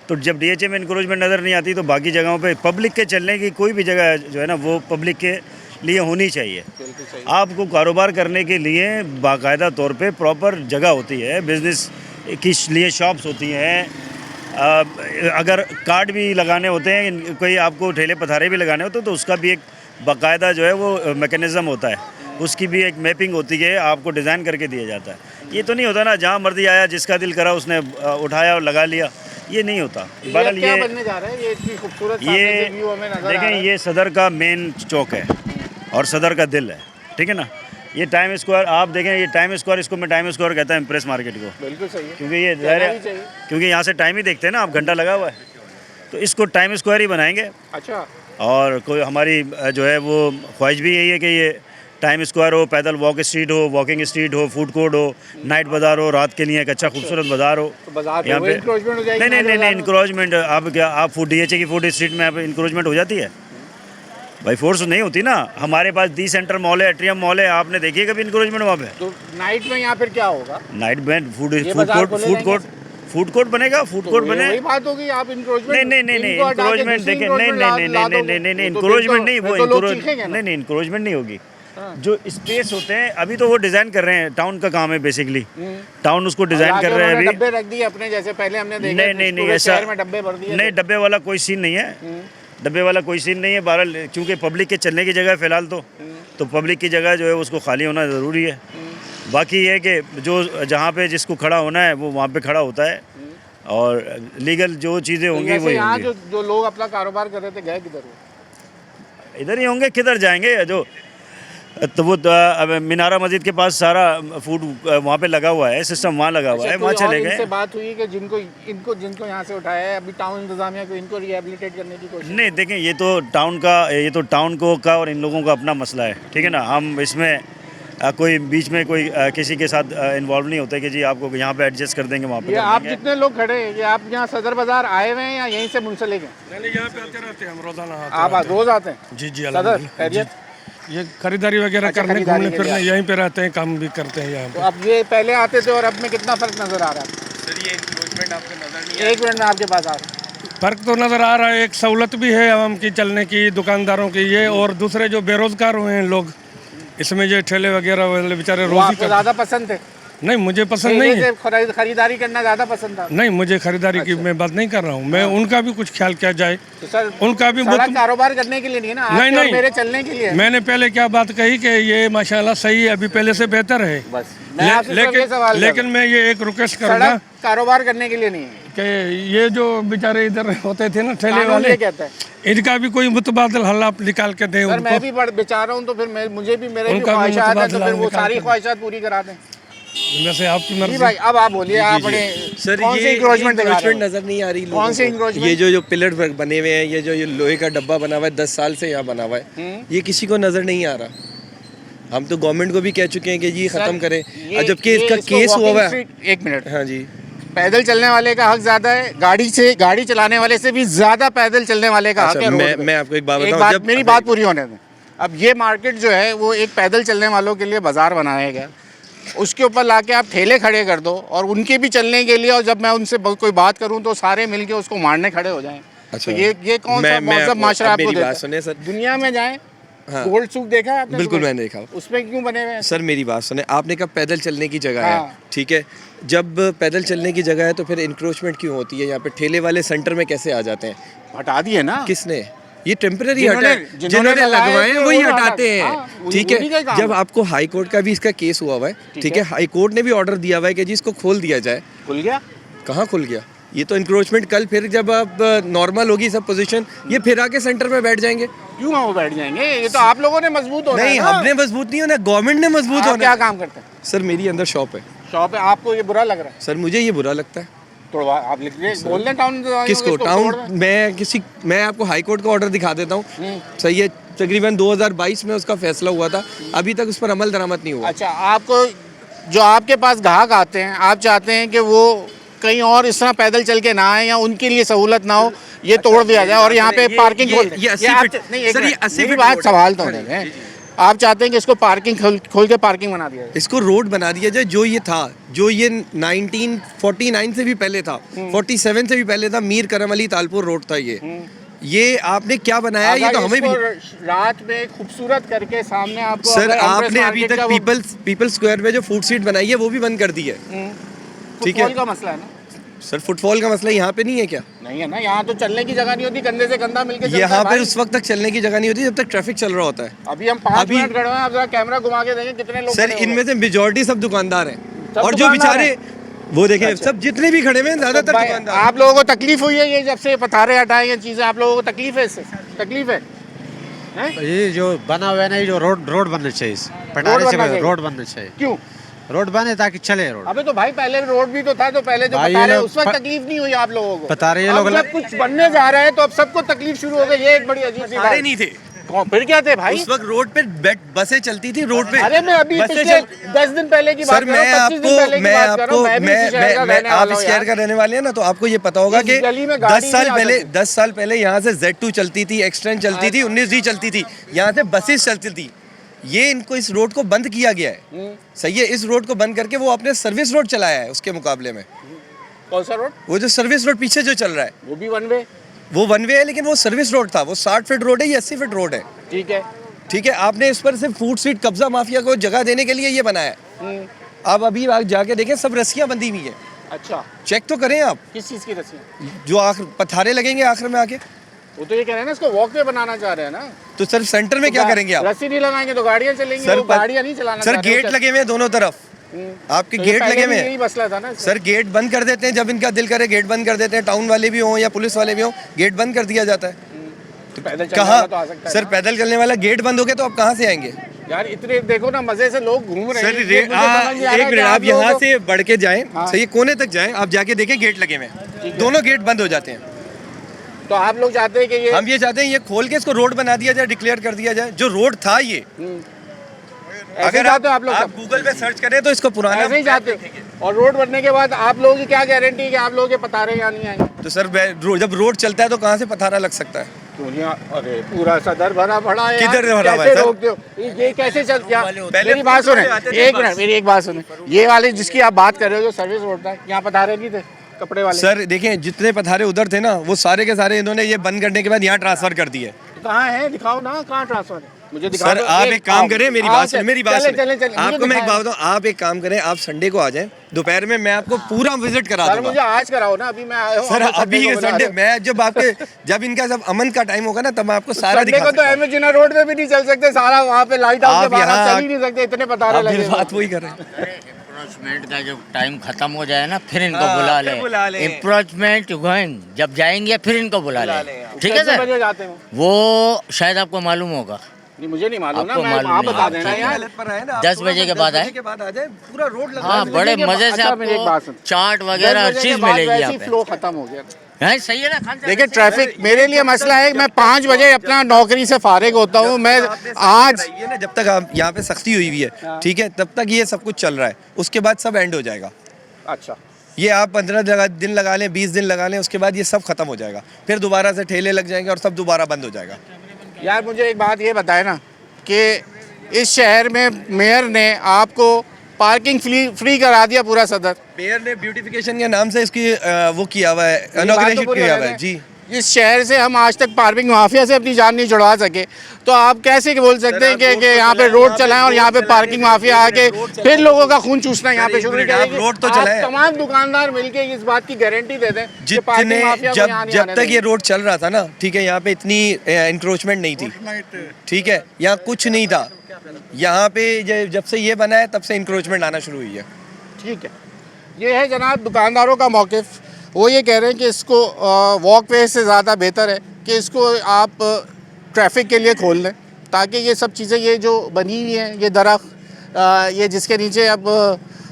तो जब डीएचए में इंक्रोचमेंट नज़र नहीं आती तो बाकी जगहों पे पब्लिक के चलने की कोई भी जगह जो है ना वो पब्लिक के लिए होनी चाहिए। आपको कारोबार करने के लिए बाकायदा तौर पे प्रॉपर जगह होती है, बिज़नेस के लिए शॉप्स होती हैं। अगर कार्ड भी लगाने होते हैं, कोई आपको ठेले पथारे भी लगाने होते हैं तो उसका भी एक बाकायदा जो है वो मैकेनिज़्म होता है, उसकी भी एक मैपिंग होती है, आपको डिज़ाइन करके दिया जाता है। ये तो नहीं होता ना जहाँ मर्जी आया जिसका दिल करा उसने उठाया और लगा लिया, ये नहीं होता। बहरहाल ये बनने जा रहा है, ये इतनी खूबसूरत ये व्यू हमें नजर आ रहा देखें, है। ये सदर का मेन चौक है और सदर का दिल है, ठीक है ना। ये टाइम स्क्वायर आप देखें, ये टाइम स्क्वायर, इसको मैं टाइम स्क्वायर कहता हूँ एम्प्रेस मार्केट को, बिल्कुल सही है, क्योंकि ये कहना भी चाहिए। क्योंकि यहाँ से टाइम ही देखते हैं ना आप, घंटा लगा हुआ है, तो इसको टाइम स्क्वायर ही बनाएंगे। अच्छा, और कोई हमारी जो है वो ख्वाहिश भी यही है कि ये टाइम स्क्वायर हो, पैदल वॉक स्ट्रीट हो, वॉकिंग स्ट्रीट हो, फूड कोर्ट हो, नाइट बाज़ार हो, रात के लिए एक अच्छा खूबसूरत बाज़ार हो। तो बाजार यहाँ पे इंक्रोचमेंट हो जाएगी। नहीं इंक्रोचमेंट आप क्या आप फूड डीएचए की फूड स्ट्रीट में आप इंक्रोचमेंट हो जाती है भाई? फोर्स नहीं होती ना। हमारे पास दी सेंटर मॉल है, एट्रियम मॉल है, आपने देखिए कभी इंक्रोचमेंट वहाँ पे? तो नाइट में यहाँ फिर क्या होगा? नाइट में फूड बाजार कोर्ट खोले बनेगा, फूड कोर्ट बने। वही बात होगी, आप इंक्रोचमेंट नहीं इंक्रोचमेंट देखें, नहीं इंक्रोचमेंट नहीं, वो नहीं इंक्रोचमेंट नहीं होगी। जो स्पेस होते हैं अभी तो वो डिज़ाइन कर रहे हैं, टाउन का काम है बेसिकली, टाउन उसको डिज़ाइन कर रहे हैं अभी। डब्बे रख दिए अपने जैसे पहले हमने देखा। नहीं ऐसा शहर में डब्बे भर दिए। नहीं, डब्बे वाला कोई सीन नहीं है, डब्बे वाला कोई सीन नहीं है। बहरहाल चूँकि पब्लिक के चलने की जगह है फ़िलहाल तो पब्लिक की जगह जो है उसको खाली होना ज़रूरी है। बाकी ये है कि जो जहाँ पे जिसको खड़ा होना है वो वहाँ पे खड़ा होता है, और लीगल जो चीज़ें होंगी वही यहाँ होंगी। जो लोग अपना कारोबार कर रहे थे गए किधर? इधर ही होंगे, किधर जाएंगे? जो तो वो मीनारा मस्जिद के पास सारा फूड वहाँ पे लगा हुआ है, सिस्टम वहाँ लगा हुआ है, वहाँ चले गए। इनसे बात हुई कि जिनको यहाँ से उठाया है अभी टाउन इंतजामिया को इनको रिहेबिलिटेट करने की कोशिश? नहीं देखें, ये तो टाउन का और इन लोगों का अपना मसला है, ठीक है ना। हम इसमें कोई बीच में कोई किसी के साथ इन्वॉल्व नहीं होता कि जी आपको यहाँ पे एडजस्ट कर देंगे वहाँ पे ये कर आप देंगे। जितने लोग खड़े हैं ये आप यहाँ सदर बाजार आए हुए हैं या यहीं से मुंसलिक हैं? नहीं यहाँ पे आते रहते हैं हम रोजाना आप रोज आते हैं जी जी सदर खैरियत? ये खरीदारी वगैरह अच्छा, करने खरीदारी घूमने के लिए फिरने आए। यहीं पे रहते हैं, काम भी करते हैं यहाँ तो पे। अब ये पहले आते थे और अब में कितना फर्क नजर आ रहा है? सर ये इंक्रोचमेंट आपको नजर नहीं एक मिनट में आपके पास आ रहा है। फर्क तो नज़र आ रहा है, एक सहूलत भी है आवाम की चलने की, दुकानदारों की ये, और दूसरे जो बेरोजगार हुए हैं लोग, इसमें ये ठेले वगैरह वाले बेचारे वो रोजी आपको कर। ज्यादा पसंद थे? नहीं मुझे पसंद नहीं ठेले है, से खरीदारी करना ज्यादा पसंद था? नहीं मुझे खरीदारी की मैं बात नहीं कर रहा हूँ, मैं उनका भी कुछ ख्याल किया जाए। तो सर उनका भी सारा बहुत- कारोबार करने के लिए नहीं है ना, नहीं, आपके और नहीं। मेरे चलने के लिए है। मैंने पहले क्या बात कही कि ये माशाल्लाह सही है, अभी पहले से बेहतर है। बस मैं आपसे सिर्फ ये सवाल कर लेकिन रहा मैं ये एक रिक्वेस्ट हूं। करूँगा सड़क कारोबार करने के लिए नहीं है, कि ये जो बेचारे इधर होते थे ना ठेले कानून वाले, ये कहता है। इनका भी कोई मुतबादल हल आप निकाल के दें सर मैं उनको। भी बेचारा हूँ तो फिर मुझे भी मेरे भी उनका भी ख्वाहिशात है, तो मुतबादला फिर वो निकाल सारी के- ख्वाहिशात पूरी करा दें। वैसे आपकी जी मर्जी। भाई अब आप बोलिए, आप बड़े सर कौन सी ये इंक्रोचमेंट दिखा रहे हो? नजर नहीं आ रही कौन सी encroachment? ये जो पिलर बने हुए हैं, ये जो ये लोहे का डब्बा बना हुआ है 10 साल से यहाँ बना हुआ है, ये किसी को नजर नहीं आ रहा। हम तो गवर्नमेंट को भी कह चुके हैं कि जी खत्म करें, और जबकि इसका केस हुआ हुआ है। एक मिनट, हाँ जी, पैदल चलने वाले का हक ज्यादा है, गाड़ी चलाने वाले से भी ज्यादा पैदल चलने वाले का हक अच्छा, है रोड पे। मैं आपको एक बात एक बताऊं, बात जब मेरी बात पूरी होने दें। अब ये मार्केट जो है वो एक पैदल चलने वालों के लिए बाजार बनाया गया, उसके ऊपर लाके आप ठेले खड़े कर दो और उनके भी चलने के लिए, और जब मैं उनसे कोई बात करूं तो सारे मिलके उसको मारने खड़े हो जाएं। अच्छा, तो ये कौन सा मौजूद माशरा आपको देता है? सुने सर, दुनिया में जाएं, हाँ। गोल्ड सूक देखा है आपने? बिल्कुल सुबह? मैंने देखा। उसमें क्यों बने हुए हैं? सर मेरी बात सुने, आपने कहा पैदल चलने की जगह है, हाँ। ठीक है, जब पैदल चलने की जगह है तो फिर इंक्रोचमेंट क्यों होती है? यहाँ पे ठेले वाले सेंटर में कैसे आ जाते हैं? हटा दिए ना किसने? ये टेम्पररी जिन्होंने- हटा, जिन्होंने लगाए लगवाए हैं थे, वही वो हटाते हाँ, हैं, ठीक उन्हीं का है। काम जब है। आपको हाई कोर्ट का भी इसका केस हुआ हुआ है, ठीक है, हाई कोर्ट ने भी ऑर्डर दिया हुआ है कि जी इसको खोल दिया जाए। खुल गया? कहाँ खुल गया? ये तो इंक्रोचमेंट कल फिर जब अब नॉर्मल होगी सब पोजीशन, ये फिर आके सेंटर में बैठ जाएंगे। क्यों वो बैठ जाएंगे? ये तो आप लोगों ने मजबूत होना है नहीं, ना। हमने मजबूत नहीं होना, गवर्नमेंट ने मजबूत आप होना क्या है। काम करते हैं? सर मेरी अंदर शॉप है शॉप है, आपको ये बुरा लग रहा है? सर, मुझे ये बुरा लगता है। तोड़वा आप लिख लीजिए, बोल दें टाउन किसको? टाउन? मैं आपको हाई कोर्ट का ऑर्डर दिखा देता हूँ, सही है, तकरीबन 2022 में उसका फैसला हुआ था, अभी तक उस पर अमल दरामद नहीं हुआ। अच्छा, आपको जो आपके पास ग्राहक आते हैं, आप चाहते हैं कि वो कहीं और इस तरह पैदल चल के ना आए या उनके लिए सहूलत ना हो, ये तोड़ दिया जाए और यहाँ पे पार्किंग खोल दें। ये 80 आप- फीट- नहीं, एक सर, ये मिनट, 80 मेरी फीट बात रोड सवाल तो होने दें। आप चाहते हैं कि इसको पार्किंग खोल के पार्किंग बना दिया जाए? इसको रोड बना दिया जाए, जो ये था, जो ये 1949 से भी पहले था, 47 से भी पहले था, मीर करम अली तालपुर रोड था ये आपने क्या बनाया है? ये तो हमें भी इसको रात में खूबसूरत करके सामने आपको सर, अगर Empress आपने अभी Market तक का वो पीपल स्क्वायर में जो फूड स्ट्रीट बनाई है वो भी बंद कर दी है। ठीक है। फुटबॉल का मसला है ना? सर, फुटफॉल का मसला यहाँ पे नहीं है क्या? नहीं है ना, यहाँ तो चलने की जगह नहीं होती, कंधे से कंधा मिलके चलता है यहाँ पे भाई। उस वक्त तक चलने की जगह नहीं होती जब तक ट्रैफिक चल रहा होता है। अभी हम 5 अभी- मिनट खड़े हुए हैं, आप जरा कैमरा घुमा के देखें कितने लोग सर, खड़े हुए इनमें से मेजोरिटी सब दुकानदार हैं, सब और जो दुकानदार बेचारे वो देखें, सब जितने भी खड़े हुए हैं हैं। ज्यादातर भाई, दुकानदार। आप लोगों को तकलीफ हुई है ये जब से पथारे हटाए ये चीजें, आप लोगों को तकलीफ है इससे? तकलीफ है? हैं? ये जो बना हुआ है ना, ये जो रोड बनना चाहिए, पटारे बनना से चाहिए। रोड बनना चाहिए, क्यों? रोड बने ताकि चले रोड। अबे तो भाई पहले रोड भी तो था, तो पहले जो भाई, बता ये रहे लोग उस वक्त तकलीफ नहीं हुई आप लोगों को? बता रहे ये अब लोग जब कुछ बनने जा रहा है तो अब सबको तकलीफ शुरू हो गई, ये एक बड़ी अजीब सी बात सारे है। नहीं थे फिर क्या थे भाई? उस वक्त, रोड पे बसें चलती थी रोड पे। अरे मैं अभी बसें पिछले चल- 10 दिन पहले की बात सर, कर रहा हूँ, 25 दिन पहले की बात कर रहा हूँ, मैं भी इसी शहर का रहने आप वाला इस हूँ शहर यार। का रहने वाले हैं ना, तो आपको ये पता होगा इस कि गली में गाड़ी 10 साल नहीं आ पहले सकती। 10 साल पहले यहाँ से Z2 चलती थी, एक्सटेंड चलती थी, 19D चलती थी, यहाँ से बसेस चलती थी। ये इनको इस रोड को बंद किया गया है, सही है, इस रोड को बंद करके वो अपने सर्विस रोड चलाया है उसके मुकाबले में। कौन सा रोड? वो जो सर्विस रोड पीछे जो चल रहा है वो भी वन वे? वो वन वे है, लेकिन वो सर्विस रोड था, वो 60 फीट रोड है, ये 80 फीट रोड है। ठीक है। ठीक है, आपने इस पर सिर्फ फूड स्ट्रीट कब्जा माफिया को जगह देने के लिए ये बनाया है। आप अभी जाके देखें, सब रस्सियां बंधी हुई हैं, अच्छा, चेक तो करें आप, किस चीज की रस्सी? जो आखिर पथारे लगेंगे आखिर में आके, वो तो ये कह रहे हैं ना, इसको वॉक वे बनाना चाह रहे हैं ना। तो सर सेंटर में क्या करेंगे आप? रस्सी नहीं लगाएंगे तो गाड़ियां चलेंगी, सर, वो गाड़ियां नहीं चलाना सर, चाह रहे, गेट वो लगे हुए हैं दोनों तरफ, आपके तो ये गेट पहले लगे भी हुए यही हैं। मसला था ना सर, गेट बंद कर देते हैं जब इनका दिल करे, गेट बंद कर देते हैं, टाउन वाले भी हों या पुलिस वाले भी हों, गेट बंद कर दिया जाता है। तो पैदल चलने कहाँ? वाला तो आ सकता है सर, ना? पैदल चलने वाला गेट बंद हो गया तो आप कहाँ से आएंगे? यार इतने देखो ना, मजे से लोग घूम रहे सर, हैं। ये मुझे समझ नहीं आ रहा एक है कि मिनट, आप लोगों यहाँ को- से बढ़ के जाएं, हाँ। सही, कोने तक जाएं, आप जाके देखें गेट लगे हुए हैं, दोनों गेट बंद हो जाते हैं। तो आप लोग चाहते हैं कि ये हम ये चाहते हैं ये खोल के इसको रोड बना दिया जाए, डिक्लेयर कर दिया जाए, जो रोड था ये ऐसे अगर जाते हो आप लोग आप सब? गूगल पे सर्च करें तो इसको पुराना ऐसे ही जाते हो और रोड बनने के बाद आप लोगों की क्या गारंटी है कि आप लोगों के पतारे यहाँ नहीं आएंगे? तो सर जब रोड चलता है तो कहाँ से पथारा लग सकता है? दुनिया अरे पूरा सदर भरा पड़ा है यार, किधर भरा हुआ है, कैसे सर? रोकते हो? ये कैसे चल क्या? पहले मेरी बात सुने, आते थे एक बस। मिनट मेरी एक बात सुने, ये वाले जिसकी आप बात कर रहे हो जो सर्विस रोड था, यहाँ पतारे नहीं थे कपड़े वाले? सर देखें जितने पथारे उधर थे ना वो सारे के सारे इन्होंने ये बंद करने के बाद यहाँ ट्रांसफर कर दिए। कहाँ है? दिखाओ ना कहाँ ट्रांसफर है, मुझे दिखा सर दो। आप एक काम करें, मेरी बात सुनिए, मेरी बात चले, सुनिए। चले, आपको मैं एक बात बताऊं, आप एक काम करें, आप संडे को आ जाएं दोपहर में, मैं आपको पूरा विजिट करा सर मुझे दूंगा। आज कराओ ना, अभी मैं आया हूँ। सर आप अभी को बना संडे रहे हो। मैं जब इनका जब अमन का टाइम होगा ना तब मैं आपको सारा संडे दिखा को तो सकता हूं। एमएच जिना रोड पे भी नहीं चल सकते, सारा वहाँ पे लाइट हाउस के आप बाहर आप यहाँ- चल ही नहीं सकते, इतने पतारे आप लगे फिर हुए हैं। बात वही कर रहे हैं। एंप्रोचमेंट का जब टाइम खत्म हो जाए ना फिर इनको हाँ, बुला फिर ले। बुला लें। एंप्रोचमेंट गोइंग जब जाएंगे फिर इनको बुला ले। ठीक है कितने सर, बजे जाते हो? वो शायद आपको मालूम होगा। नहीं मुझे नहीं मालूम ना, आपको मैं मालूम आप नहीं, बता आप देना ठीक यार। गलत पर आए ना आप 10 थोड़ा बजे सा के बाद 10 आए। बजे के बाद आ जाए, पूरा रोड लगा हाँ, बड़े मजे से अच्छा, मेरी एक बात आपको सुन। चाट वगैरह हर चीज मिलेगी यहाँ पे। फ्लो खत्म हो गया। है सही है ना खान साहब? देखिए ट्रैफिक मेरे लिए मसला है, मैं 5 बजे अपना नौकरी से फारिग होता हूँ, मैं आज ये ना जब तक आप यहाँ पे सख्ती हुई हुई है ठीक है तब तक ये सब कुछ चल रहा है, उसके बाद सब एंड हो जाएगा। अच्छा ये आप 15 दिन लगा लें, 20 दिन लगा लें, उसके बाद ये सब खत्म हो जाएगा, फिर दोबारा से ठेले लग जाएंगे और सब दोबारा बंद हो जाएगा। यार मुझे एक बात ये बताए ना कि इस शहर में मेयर ने आपको पार्किंग फ्री करा दिया पूरा सदर। मेयर ने ब्यूटिफिकेशन के नाम से इसकी वो किया हुआ है, ये बात तो इनॉग्रेशन पूरी किया अलग हुआ है। है जी। इस शहर से हम आज तक पार्किंग माफिया से अपनी जान नहीं छुड़वा सके, तो आप कैसे बोल सकते हैं कि यहाँ पे रोड चलाएं और यहाँ पे पार्किंग माफिया आके फिर लोगों का खून चूसना यहाँ पे शुरू करेगी? रोड तो आप चलाएं। तमाम दुकानदार मिलके इस बात की गारंटी दे दें कि पार्किंग जितने माफिया को यहाँ नहीं जब आने तक ये देंगे। रोड चल रहा था ना ठीक है, यहाँ पे इतनी इंक्रोचमेंट नहीं थी ठीक है, यहाँ कुछ नहीं था। यहाँ पे जब से ये बना है तब से इंक्रोचमेंट आना शुरू हुई है। ठीक है, ये है जनाब दुकानदारों का मौक़िफ़। वो ये कह रहे हैं कि इसको वॉकवे से ज़्यादा बेहतर है कि इसको आप ट्रैफिक के लिए खोल लें, ताकि ये सब चीज़ें ये जो बनी हुई हैं, ये दरख्त ये जिसके नीचे अब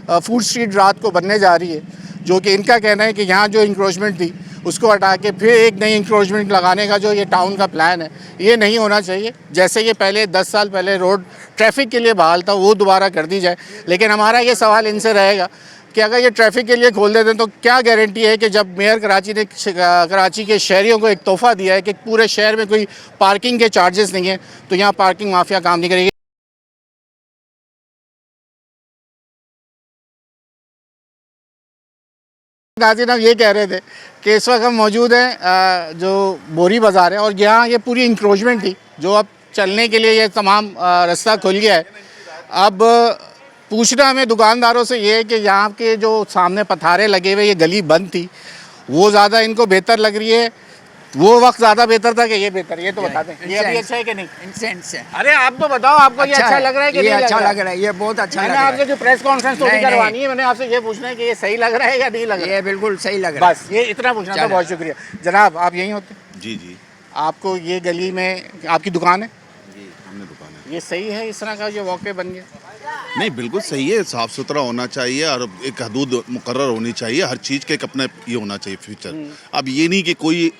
फूड स्ट्रीट रात को बनने जा रही है, जो कि इनका कहना है कि यहाँ जो इंक्रोचमेंट थी उसको हटा के फिर एक नई इंक्रोचमेंट लगाने का जो ये टाउन का प्लान है, ये नहीं होना चाहिए। जैसे ये पहले 10 साल पहले रोड ट्रैफिक के लिए बहाल था वो दोबारा कर दी जाए। लेकिन हमारा ये सवाल इनसे रहेगा कि अगर ये ट्रैफिक के लिए खोल देते हैं तो क्या गारंटी है कि जब मेयर कराची ने कराची के शहरियों को एक तोहफ़ा दिया है कि पूरे शहर में कोई पार्किंग के चार्जेस नहीं हैं, तो यहाँ पार्किंग माफिया काम नहीं करेगी। गाजी साहब ये कह रहे थे कि इस वक्त हम मौजूद हैं जो बोरी बाज़ार है और यहाँ ये पूरी इंक्रोचमेंट थी, जो अब चलने के लिए ये तमाम रास्ता खुल गया है। अब पूछना हमें दुकानदारों से ये है कि यहाँ के जो सामने पथारे लगे हुए ये गली बंद थी, वो ज़्यादा इनको बेहतर लग रही है, वो वक्त ज़्यादा बेहतर था कि ये बेहतर? ये तो बता दें, ये अभी अच्छा है कि नहीं? इंसेंस है। अरे आप तो बताओ, आपको ये अच्छा लग रहा है कि नहीं अच्छा लग रहा लग रहा है, ये बहुत अच्छा मैंने लग रहा आपसे जो प्रेस कॉन्फ्रेंस थोड़ी नहीं, करवानी है, मैंने आपसे ये पूछना है कि ये सही लग रहा है या नहीं लग है। रहा ये बिल्कुल सही लग है? रहा है। बस ये इतना पूछना था, चलो। बहुत शुक्रिया। जनाब आप यहीं होते? जी जी आपको ये गली में आपकी दुकान है, जी, हमने दुकान है। ये सही है इस तरह का जो वॉकवे बन गया? नहीं बिल्कुल सही है, साफ़ सुथरा होना चाहिए और एक हदूद मुकर्रर होनी चाहिए, हर चीज़ का एक अपना ये होना चाहिए फ्यूचर। अब ये नहीं कि कोई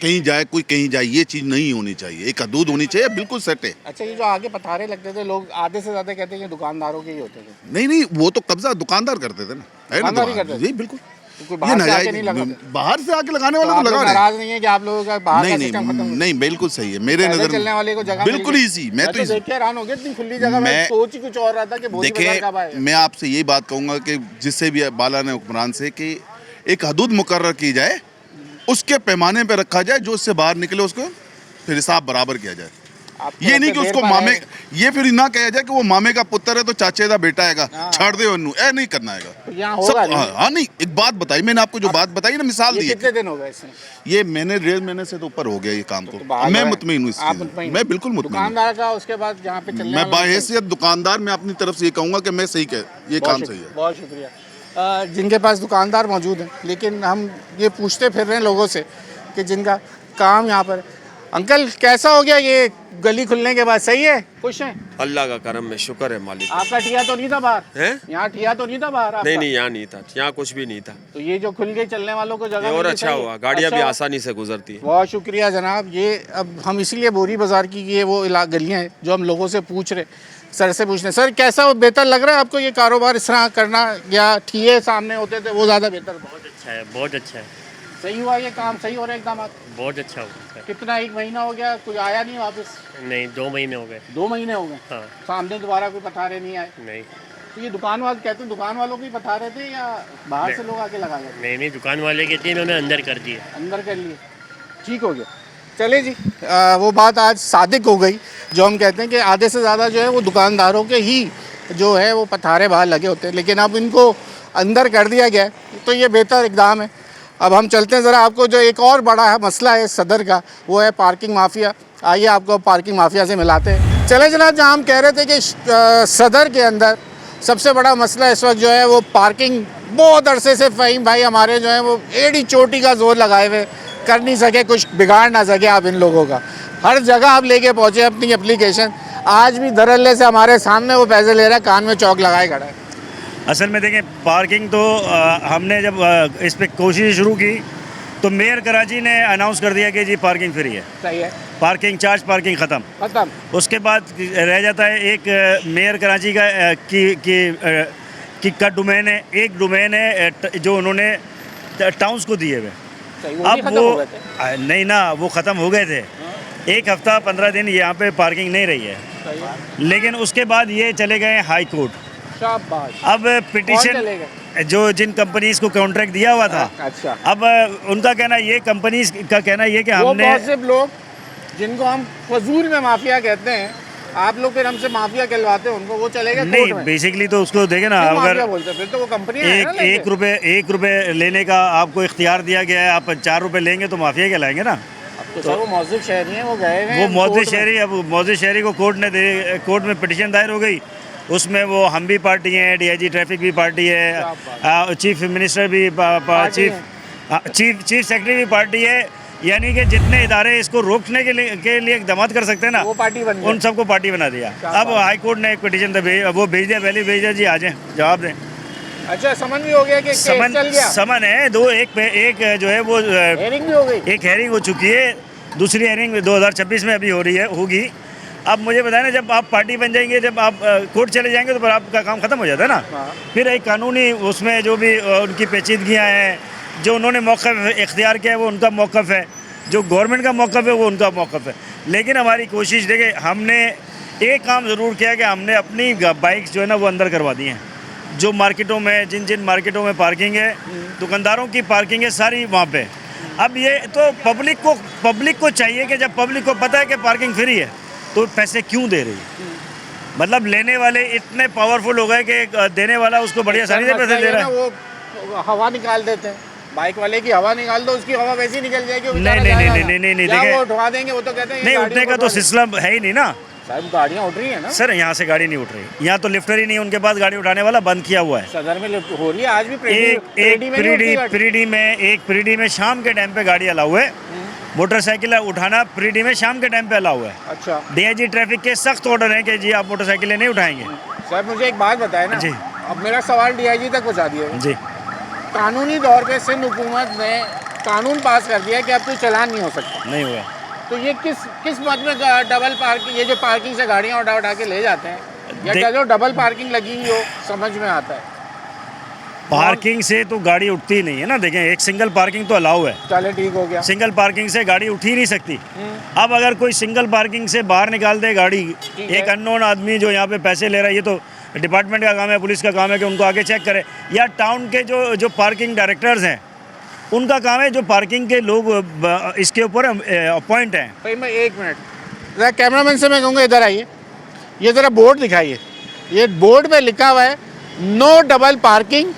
कहीं जाए कोई कहीं जाए, ये चीज़ नहीं होनी चाहिए, एक हदूद होनी चाहिए, बिल्कुल सेट है। अच्छा, ये जो आगे पथारे लगते थे, लोग आधे से ज़्यादा कहते हैं कि दुकानदारों के ही होते थे। नहीं नहीं, वो तो कब्जा दुकानदार करते थे ना, है ना दुकानदार ही दुकान? करते थे। जी बिल्कुल। तो कोई ये बाहर से आके नाजायज नहीं लगाते? बाहर से आके लगाने तो वाले आप तो लोग लगा रहे हैं। नाराज नहीं है कि आप लोगों का बाहर का नहीं सिस्टम खत्म हो नहीं गया? नहीं, बिल्कुल सही है मेरे पैदल नज़र चलने वाले को जगह मिल बिल्कुल गई। ईजी। मैं तो देख के हैरान हो गया, इतनी खुली जगह, मैं सोच ही कुछ और रहा था कि बोरी बाजार कब आएगा। देखिए मैं आपसे यही बात कहूँगा कि जिससे भी बाला ने हुक्मरान से कि एक हदूद मुकर्रर की जाए, उसके पैमाने पे रखा जाए, जो उससे बाहर निकले उसको फिर हिसाब बराबर किया जाए। ये नहीं कि उसको मामे, ये फिर ना कहा जाए कि वो मामे का पुत्र है तो चाचे का बेटा आएगा, छाड़ दे उन्नू, ए नहीं करना है। हाँ नहीं, एक बात बताई मैंने आपको, जो बात बताई ना, मिसाल दी। कितने दिन हो गए इसमें? ये मैंने 1.5 महीने से तो ऊपर हो गया ये काम को। मैं मुतमईन हूँ इस चीज़ में। मैं बिल्कुल मुतमईन हूँ। दुकानदार का उसके बाद जहाँ पे चलने मैं बाहैसियत दुकानदार मैं अपनी तरफ से ये कहूँगा कि मैं सही कह, ये काम सही है। बहुत शुक्रिया। जिनके पास दुकानदार मौजूद हैं, लेकिन हम ये पूछते फिर रहे हैं लोगों से कि जिनका काम यहाँ पर, अंकल कैसा हो गया ये गली खुलने के बाद, सही है, खुश हैं? अल्लाह का करम में शुक्र है मालिक। आपका ठिया तो नहीं था बाहर? हैं? यहाँ ठिया तो नहीं था बाहर आपका? नहीं यहाँ नहीं था, यहाँ कुछ भी नहीं था। तो ये जो खुल के चलने वालों को जगह ये और मिली अच्छा सही है? हुआ, गाड़ियाँ भी अच्छा। आसानी से गुजरती है। बहुत शुक्रिया जनाब। ये अब हम इसलिए बोरी बाज़ार की ये वो गलियाँ हैं जो हम लोगों से पूछ रहे, सर से पूछ रहे, सर कैसा बेहतर लग रहा है आपको ये कारोबार इस तरह करना, या ठिए सामने होते थे वो ज़्यादा बेहतर? बहुत अच्छा है, बहुत अच्छा है, सही हुआ ये काम, सही हो रहा है एकदम? बहुत अच्छा हुआ। कितना, 1 महीना हो गया, कोई आया नहीं वापस? नहीं 2 महीने हो गए। 2 महीने हो गए? हाँ। सामने दोबारा कोई पथारे नहीं आए? नहीं तो ये दुकान वाले कहते हैं दुकान वालों की पथारे थे या बाहर से लोग आके लगा गए? नहीं दुकान वाले के थे, इन्होंने अंदर कर दिए। अंदर कर लिए, ठीक हो गया। चले जी, वो बात आज सादिक हो गई जो हम कहते हैं कि आधे से ज़्यादा जो है वो दुकानदारों के ही जो है वो पथारे बाहर लगे होते हैं, लेकिन अब इनको अंदर कर दिया गया है, तो ये बेहतर इकदाम है। अब हम चलते हैं ज़रा, आपको जो एक और बड़ा है मसला है सदर का, वो है पार्किंग माफिया। आइए आपको पार्किंग माफिया से मिलाते हैं। चले जनाब, जहाँ हम कह रहे थे कि सदर के अंदर सबसे बड़ा मसला इस वक्त जो है वो पार्किंग, बहुत अरसे से फ़हीम भाई हमारे जो है वो एड़ी चोटी का जोर लगाए हुए, कर नहीं सके, कुछ बिगाड़ ना सके आप इन लोगों का। हर जगह आप लेके पहुँचे अपनी एप्लीकेशन, आज भी धरल्ले से हमारे सामने वो पैसे ले रहा है, कान में चौक लगाए खड़ा है। असल में देखें, पार्किंग तो हमने जब इस पर कोशिश शुरू की तो मेयर कराची ने अनाउंस कर दिया कि जी पार्किंग फ्री है, सही है, पार्किंग चार्ज, पार्किंग ख़त्म। उसके बाद रह जाता है एक मेयर कराची का का डोमेन है, एक डोमेन है जो उन्होंने टाउन्स को दिए हुए। अब वो नहीं ना, वो ख़त्म हो गए थे। 1 हफ़्ता 15 दिन यहाँ पे पार्किंग नहीं रही है, लेकिन उसके बाद ये चले गए हाई कोर्ट। अब पिटीशन जो जिन कंपनीज को कॉन्ट्रैक्ट दिया हुआ था, अच्छा, अब उनका कहना ये, कंपनीज का कहना ये कि वो हमने, बहुत से लोग जिनको हम फजूल में माफिया कहते हैं, आप लोग फिर हमसे माफिया कहलवाते हैं उनको, वो चलेगा नहीं, बेसिकली तो उसको देखे ना, अगर बोलते फिर तो वो कंपनी एक रुपये लेने का आपको इख्तियार दिया गया है, आप 4 रुपये लेंगे तो माफिया कहलाएंगे ना। तो वो मौजूद शहरी हैं, वो गए हैं, वो मौजूद शहरी, अब मौजूद शहरी को कोर्ट में पिटीशन दायर हो गई, उसमें वो हम भी पार्टी हैं, DIG ट्रैफिक भी पार्टी है, चीफ मिनिस्टर भी चीफ सेक्रेटरी भी पार्टी है, यानी कि जितने इदारे इसको रोकने के लिए इकदाम कर सकते हैं ना, वो पार्टी बन गई, उन सबको पार्टी बना दिया। अब हाई कोर्ट ने एक पिटीशन वो भेज दिया, पहले भेज दिया जी, आ जाए जवाब दें। अच्छा, समन भी हो गया कि समन चल गया? समन है दो, एक जो है वो हेयरिंग भी हो गई, एक हेयरिंग हो चुकी है, दूसरी हेयरिंग 2026 में अभी होगी। अब मुझे बताएं ना, जब आप पार्टी बन जाएंगे, जब आप कोर्ट चले जाएंगे तो फिर आपका काम ख़त्म हो जाता है ना। फिर एक कानूनी उसमें जो भी उनकी पेचीदगियाँ हैं, जो उन्होंने मौक़िफ़ इख्तियार किया है वो उनका मौक़िफ़ है, जो गवर्नमेंट का मौक़िफ़ है वो उनका मौक़िफ़ है। लेकिन हमारी कोशिश देखिए, हमने एक काम ज़रूर किया कि हमने अपनी बाइक्स जो है ना वो अंदर करवा दी हैं। जो मार्केटों में, जिन मार्केटों में पार्किंग है, दुकानदारों की पार्किंग है सारी वहाँ पे। अब ये तो पब्लिक को चाहिए कि जब पब्लिक को पता है कि पार्किंग फ्री है तो पैसे क्यों दे रही है। मतलब लेने वाले इतने पावरफुल हो गए कि देने वाला उसको बड़ी आसानी से पैसे दे रहा है। वो हवा निकाल देते हैं, बाइक वाले की हवा निकाल दो, उसकी हवा वैसी निकल जाएगी। नहीं देखिए, वो उठवा देंगे, वो तो कहते हैं नहीं, उठने का तो सिलसिला है ही नहीं ना। साहब गाड़ियाँ उठ रही है ना सर, यहाँ से गाड़ी नहीं उठ रही, यहाँ तो लिफ्टर ही नहीं, उनके पास गाड़ी उठाने वाला बंद किया हुआ है। सदर में लिफ्ट हो रही है आज भी। प्रीडी में शाम के टाइम पे गाड़ी अलाउ है, मोटरसाइकिल उठाना प्रीडी में शाम के टाइम पे अलाउ है। अच्छा, DIG ट्रैफिक के सख्त ऑर्डर है कि जी आप मोटरसाइकिलें नहीं उठाएंगे। सर मुझे एक बात बताए ना जी, अब मेरा सवाल DIG तक पहुँचा दिया जी। कानूनी तौर पे सिंध हुकूमत ने कानून पास कर दिया कि अब कोई चलान नहीं हो सकता, नहीं हुआ, तो ये किस मत में डबल पार्किंग, ये जो पार्किंग से गाड़ियाँ उठा के ले जाते हैं, या क्या जो डबल पार्किंग लगी हुई हो, समझ में आता है। पार्किंग से तो गाड़ी उठती नहीं है ना। देखें, एक सिंगल पार्किंग तो अलाउ है, चले ठीक हो गया। सिंगल पार्किंग से गाड़ी उठ ही नहीं सकती। अब अगर कोई सिंगल पार्किंग से बाहर निकाल दे गाड़ी, एक अननोन आदमी जो यहाँ पे पैसे ले रहा है, ये तो डिपार्टमेंट का काम है, पुलिस का काम है कि उनको आगे चेक करे, या टाउन के जो पार्किंग डायरेक्टर्स हैं उनका काम है, जो पार्किंग के लोग इसके ऊपर अपॉइंट हैं। भाई मैं 1 मिनट ज़रा कैमरामैन से मैं कहूँगा इधर आइए, ये ज़रा बोर्ड दिखाइए। ये बोर्ड पे लिखा हुआ है no double parking,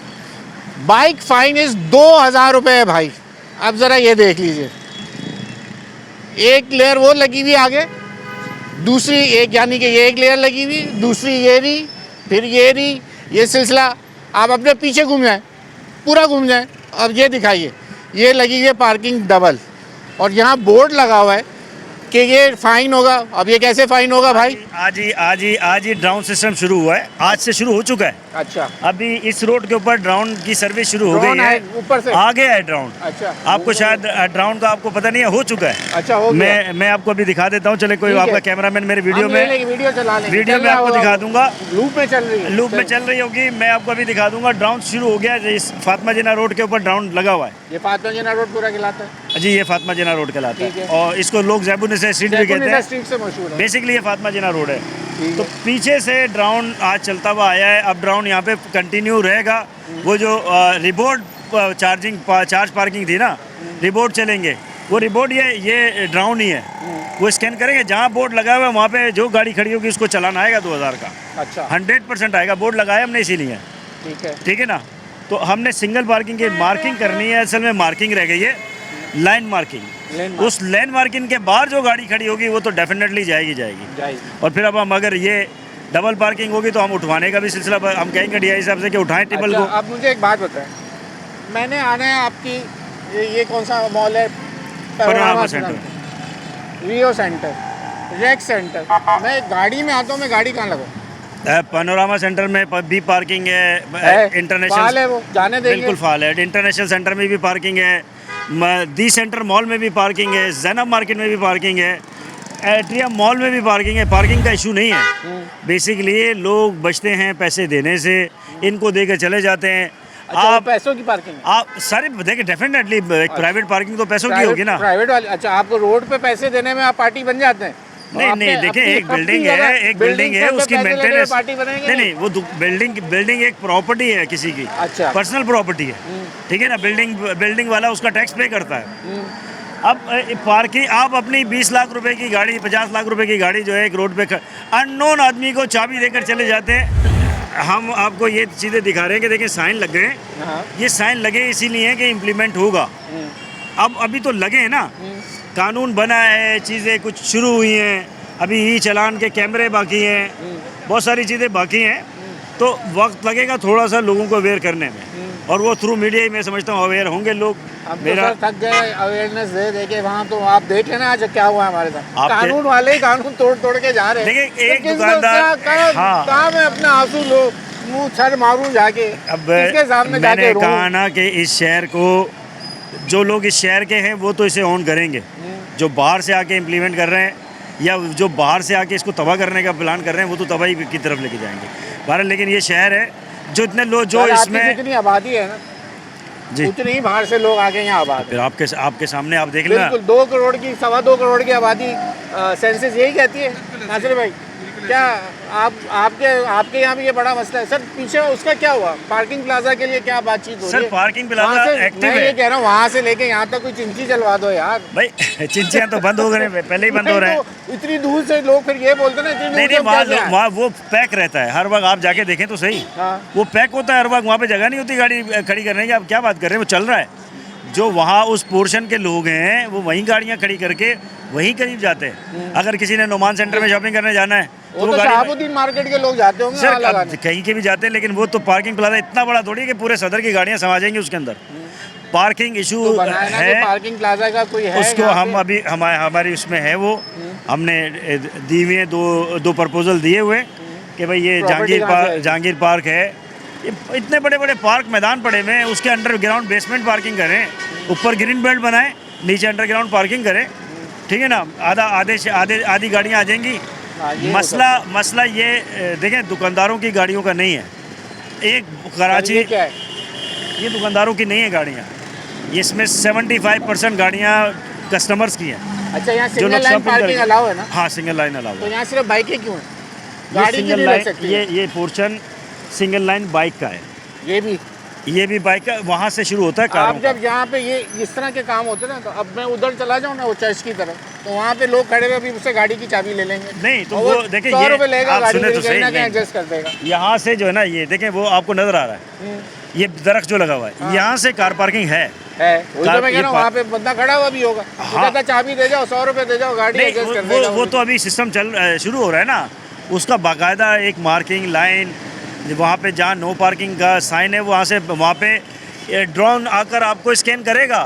bike fine is 2000 रुपये है भाई। अब ज़रा ये देख लीजिए, एक लेयर वो लगी हुई आगे, दूसरी एक, यानी कि ये एक लेयर लगी हुई, दूसरी ये रही, फिर ये रही, ये सिलसिला। आप अपने पीछे घूम जाएं, पूरा घूम जाएं। अब ये दिखाइए, ये लगी हुई है पार्किंग डबल, और यहाँ बोर्ड लगा हुआ है कि ये फाइन होगा। अब ये कैसे फाइन होगा भाई? आज ही ड्रोन सिस्टम शुरू हुआ है, आज से शुरू हो चुका है। अच्छा, अभी इस रोड के ऊपर ड्रोन की सर्विस शुरू हो ड्रोन गई है है, ऊपर से? आ गया है ड्रोन। अच्छा, आपको शायद ड्रोन का आपको पता नहीं है, हो चुका है। अच्छा, हो गया। मैं आपको अभी दिखा देता हूँ, चले कोई ठीक है। आपका कैमरामैन मेरे वीडियो हम ले में लेंगे, वीडियो चला लेंगे, वीडियो चल में रहा आपको होगा। दिखा दूंगा। लूप में चल रही है, लूप में चल रही होगी, मैं आपको अभी दिखा दूंगा। ड्रोन शुरू हो गया है, इस फातिमा जिन्ना रोड के ऊपर ड्रोन लगा हुआ है। ये फातिमा जिन्ना रोड पूरा कहलाता है जी, ये फातिमा जिन्ना रोड कहलाता ठीक है, है। और इसको लोग ज़ैबुन्निसा स्ट्रीट भी कहते जयपुर हैं। स्ट्रीट से मशहूर है। बेसिकली ये फातिमा जिन्ना रोड है। ठीक तो है। पीछे से ड्रोन आज चलता हुआ आया है, अब ड्रोन यहाँ पे कंटिन्यू रहेगा। वो जो रिबोर्ड चार्ज पार्किंग थी ना, रिबोर्ड चलेंगे, वो रिबोर्ड ये ड्रोन ही है। वो स्कैन करेंगे, जहाँ बोर्ड लगा हुआ है वहाँ पे जो गाड़ी खड़ी होगी उसको चलाना आएगा 2000 का। अच्छा, 100% आएगा। बोर्ड लगाया हमने इसीलिए, ठीक है। ठीक है ना। तो हमने सिंगल पार्किंग की मार्किंग करनी है, असल में मार्किंग रह गई है, लाइन मार्किंग। उस लाइन मार्किंग के बाद जो गाड़ी खड़ी होगी वो तो डेफिनेटली जाएगी। और फिर अब हम अगर ये डबल पार्किंग होगी तो हम उठवाने का भी सिलसिला हम कहेंगे डीआई साहब से कि उठाएं टेबल अच्छा, को। अब मुझे एक बात बताएं, मैंने आना है आपकी ये कौन सा मॉल है? पनोरमा सेंटर, रियो सेंटर, रेक सेंटर। मैं गाड़ी में आता हूँ, मैं गाड़ी कहाँ लगाऊँ? पनोरमा सेंटर में भी पार्किंग है, फाल इंटरनेशनल है वो, जाने देंगे? बिल्कुल फाल है। इंटरनेशनल सेंटर में भी पार्किंग है, दी सेंटर मॉल में भी पार्किंग है, जैनब मार्केट में भी पार्किंग है, एट्रियम मॉल में भी पार्किंग है। पार्किंग का इशू नहीं है। बेसिकली लोग बचते हैं पैसे देने से, इनको देकर चले जाते हैं। अच्छा, आप पैसों की पार्किंग? आप सारे देखिए, डेफिनेटली एक प्राइवेट पार्किंग तो पैसों की होगी ना। प्राइवेट वाले, अच्छा, आपको रोड पे पैसे देने में आप पार्टी बन जाते हैं? नहीं, देखिए एक बिल्डिंग है, उसकी मेंटेनेंस नहीं, वो बिल्डिंग एक प्रॉपर्टी है किसी की। अच्छा, पर्सनल प्रॉपर्टी है, ठीक है ना। बिल्डिंग वाला उसका टैक्स पे करता है। अब पार्किंग, आप अपनी 20 लाख रुपए की गाड़ी, 50 लाख रुपए की गाड़ी जो है एक रोड पे अननोन आदमी को चाबी देकर चले जाते हैं। हम आपको ये चीज़ें दिखा रहे हैं कि देखिए साइन लग गए। ये साइन लगे इसीलिए कि इम्प्लीमेंट होगा। अब अभी तो लगे हैं ना, कानून बना है, चीज़ें कुछ शुरू हुई हैं, अभी ई चालान के कैमरे बाकी हैं, बहुत सारी चीज़ें बाकी हैं। तो वक्त लगेगा थोड़ा सा लोगों को अवेयर करने में, और वो थ्रू मीडिया ही मैं समझता हूँ अवेयर होंगे लोग। मेरा थक गए अवेयरनेस दे के वहाँ, तो आप देख लेना आज क्या हुआ हमारे साथ। कानून वाले ही कानून तोड़ के जा रहे हैं। देखिए एक दुकानदार, कहाँ मैं अपना आंसू लो मुँह छर मारूं जाके? अब किसके सामने जाके मैंने रोऊं? कहा ना कि इस शहर को, जो लोग इस शहर के हैं वो तो इसे ऑन करेंगे, जो बाहर से आके इम्प्लीमेंट कर रहे हैं या जो बाहर से आके इसको तबाह करने का प्लान कर रहे हैं वो तो तबाही की तरफ लेके जाएंगे बाहर। लेकिन ये शहर है जो इतने लोग, जो इसमें जितनी आबादी है ना जी, उतनी ही बाहर से लोग आके यहाँ आबाद है। फिर आपके सामने आप देख लेना। बिल्कुल 2 करोड़ की, 2.25 करोड़ की आबादी सेंसस यही कहती है। नासिर भाई, क्या आपके यहाँ भी ये बड़ा मसला है? सर पीछे उसका क्या हुआ? पार्किंग प्लाजा के लिए क्या बातचीत हो रही है? सर पार्किंग प्लाजा एक्टिव है। मैं ये कह रहा हूँ वहाँ से लेके यहाँ तक कोई चिंची चलवा दो यार। भाई चिंचियाँ तो बंद हो गए, पहले ही बंद हो रहे हैं। तो इतनी दूर से लोग फिर ये बोलते ना, इतनी दूर से वहाँ वो पैक रहता है हर वक्त। आप जाके देखें तो सही, वो पैक होता है हर वक्त। वहाँ पे जगह नहीं होती गाड़ी खड़ी करने की। आप क्या बात कर रहे हैं, वो चल रहा है। जो वहाँ उस पोर्शन के लोग हैं वो वहीं गाड़ियाँ खड़ी करके वहीं करीब जाते हैं। अगर किसी ने नोमान सेंटर में शॉपिंग करने जाना है तो वो शहाबुद्दीन मार्केट के लोग जाते होंगे सर, अब कहीं के भी जाते हैं, लेकिन वो तो पार्किंग प्लाजा इतना बड़ा थोड़ी है कि पूरे सदर की गाड़ियाँ समा जाएंगी उसके अंदर। पार्किंग इशू तो है, पार्किंग प्लाजा का कोई है उसको हम अभी हमारी उसमें है, वो हमने दी हुई है, दो प्रपोजल दिए हुए कि भाई ये जहांगीर पार्क है। इतने बड़े बड़े पार्क मैदान पड़े हुए हैं, उसके अंडरग्राउंड बेसमेंट पार्किंग करें, ऊपर ग्रीन बेल्ट बनाएं, नीचे अंडरग्राउंड पार्किंग करें, ठीक है ना। आधी गाड़ियाँ आ जाएंगी। मसला ये देखें, दुकानदारों की गाड़ियों का नहीं है। एक कराची, ये दुकानदारों की नहीं है गाड़ियाँ, इसमें 75% गाड़ियाँ कस्टमर्स की हैं। अच्छा, यहाँ सिंगल लाइन पार्किंग अलाउ है ना? हाँ, सिंगल लाइन अलाउ है। तो यहाँ सिर्फ बाइकें क्यों हैं? गाड़ी क्यों नहीं लग सकती? ये पोर्शन सिंगल लाइन बाइक का है। ये भी बाइक का, वहाँ से शुरू होता है कारों। आप जब यहाँ पे ये इस तरह के काम होते हैं ना, तो अब मैं उधर चला जाऊँ ना, वो चर्च की तरफ, तो वहाँ पे लोग खड़े हुए भी उससे गाड़ी की चाबी ले लेंगे। नहीं तो वो देखें, 100 रुपये लेगा, आप गाड़ी सुने तो सही, एडजस्ट कर देगा। यहाँ से जो है ना, ये देखें, वो आपको नजर आ रहा है, ये दरख्त जो लगा हुआ है, यहाँ से कार पार्किंग है। वही तो मैं कह रहा हूँ, वहाँ पे बंदा खड़ा हुआ भी होगा, कहता चाबी दे जाओ, 100 रुपये दे जाओ, गाड़ी एडजस्ट कर देगा। वो तो अभी सिस्टम शुरू हो रहा है ना, उसका बाकायदा एक मार्किंग लाइन, वहाँ पे जहाँ नो पार्किंग का साइन है, वहाँ से वहाँ पे ड्रोन आकर आपको स्कैन करेगा,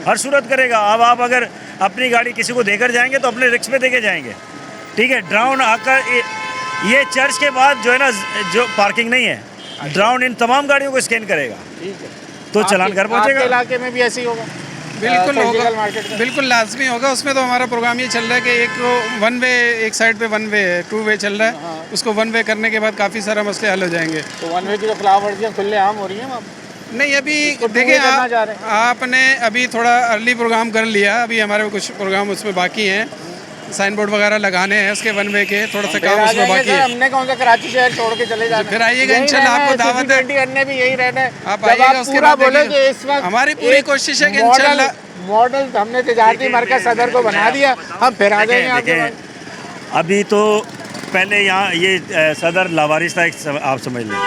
हर सूरत करेगा। अब आप अगर अपनी गाड़ी किसी को देकर जाएंगे तो अपने रिक्स पे देके जाएंगे, ठीक है। ड्रोन आकर ये चर्च के बाद जो है ना, जो पार्किंग नहीं है, ड्रोन इन तमाम गाड़ियों को स्कैन करेगा, ठीक है। तो चलान घर आपके पहुंचेगा। इलाके में भी ऐसे ही होगा? बिल्कुल सर्जिकल होगा, मार्केट में? बिल्कुल लाजमी होगा। उसमें तो हमारा प्रोग्राम ये चल रहा है कि एक वन वे, एक साइड पे वन वे है, 2 वे चल रहा है, उसको 1 वे करने के बाद काफ़ी सारा मसले हल हो जाएंगे। तो 1 वे की तो खिलाफ वर्जियाँ खुलेआम हो रही हैं वहाँ? नहीं, अभी इसको देखिए टू वे करना चाह रहे हैं। आपने अभी थोड़ा अर्ली प्रोग्राम कर लिया, अभी हमारे कुछ प्रोग्राम उसमें बाकी हैं, साइन बोर्ड वगैरह लगाने हैं उसके 1 वे के, थोड़ा सा फिर काम आ उसमें जाएंगे बाकी सर, है। हमने कौन सा कराची शहर छोड़ के चले जाना? फिर आइएगा, यही इंशाल्लाह रहना है, आपको दावत है। CC20 करने भी यही रहना है। आप जब आइएगा, आप उसके पूरा बाद बोले देखिएगा। कि इस वक्त हमारी पूरी एक कोशिश है कि इंशाल्लाह मॉडल हमने तिजारती मरकज सदर को बना दिया, हम फिर आ जाएंगे आपके देखें, पास। अभी तो पहले यहाँ ये सदर लावारिस था, आप समझ लें।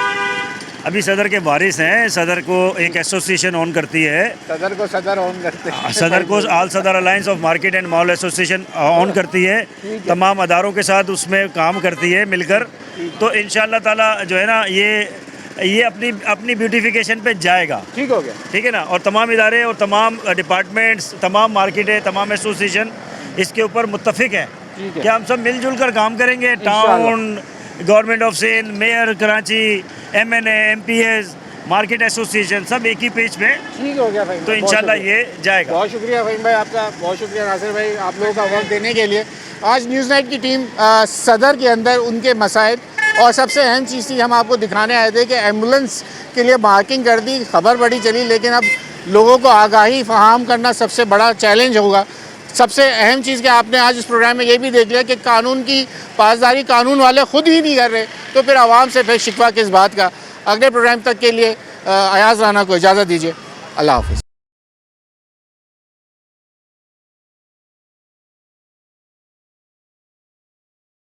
अभी सदर के वारिस हैं, सदर को एक एसोसिएशन ऑन करती है, सदर को सदर ऑन करते हैं। सदर को आल सदर alliance of market and mall association on करती है, तमाम अदारों के साथ उसमें काम करती है मिलकर। तो इंशाअल्लाह ताला जो है ना, ये अपनी ब्यूटिफिकेशन पे जाएगा, ठीक हो गया, ठीक है ना। और तमाम इदारे और तमाम डिपार्टमेंट्स, तमाम मार्केटें, तमाम एसोसिएशन इसके ऊपर मुत्तफिक हैं कि हम सब मिलजुल कर काम करेंगे। Town government of Sindh, mayor Karachi, MNA, MPS, market association सब एक ही पेज पे, ठीक हो गया भाई। तो इंशाल्लाह ये जाएगा। बहुत शुक्रिया फ़हीम भाई आपका, बहुत शुक्रिया नासिर भाई आप लोगों का वक्त देने के लिए। आज न्यूज़ नाइट की टीम सदर के अंदर उनके मसाइल और सबसे अहम चीज़ थी, हम आपको दिखाने आए थे कि एम्बुलेंस के लिए मार्किंग कर दी, खबर बड़ी चली, लेकिन अब लोगों को आगाही फराहम करना सबसे बड़ा चैलेंज होगा। सबसे अहम चीज़ कि आपने आज इस प्रोग्राम में ये भी देख लिया कि कानून की पासदारी कानून वाले ख़ुद ही नहीं कर रहे, तो फिर आवाम से फिर शिकवा किस बात का। अगले प्रोग्राम तक के लिए अयाज राना को इजाज़त दीजिए। अल्लाह हाफ़िज़।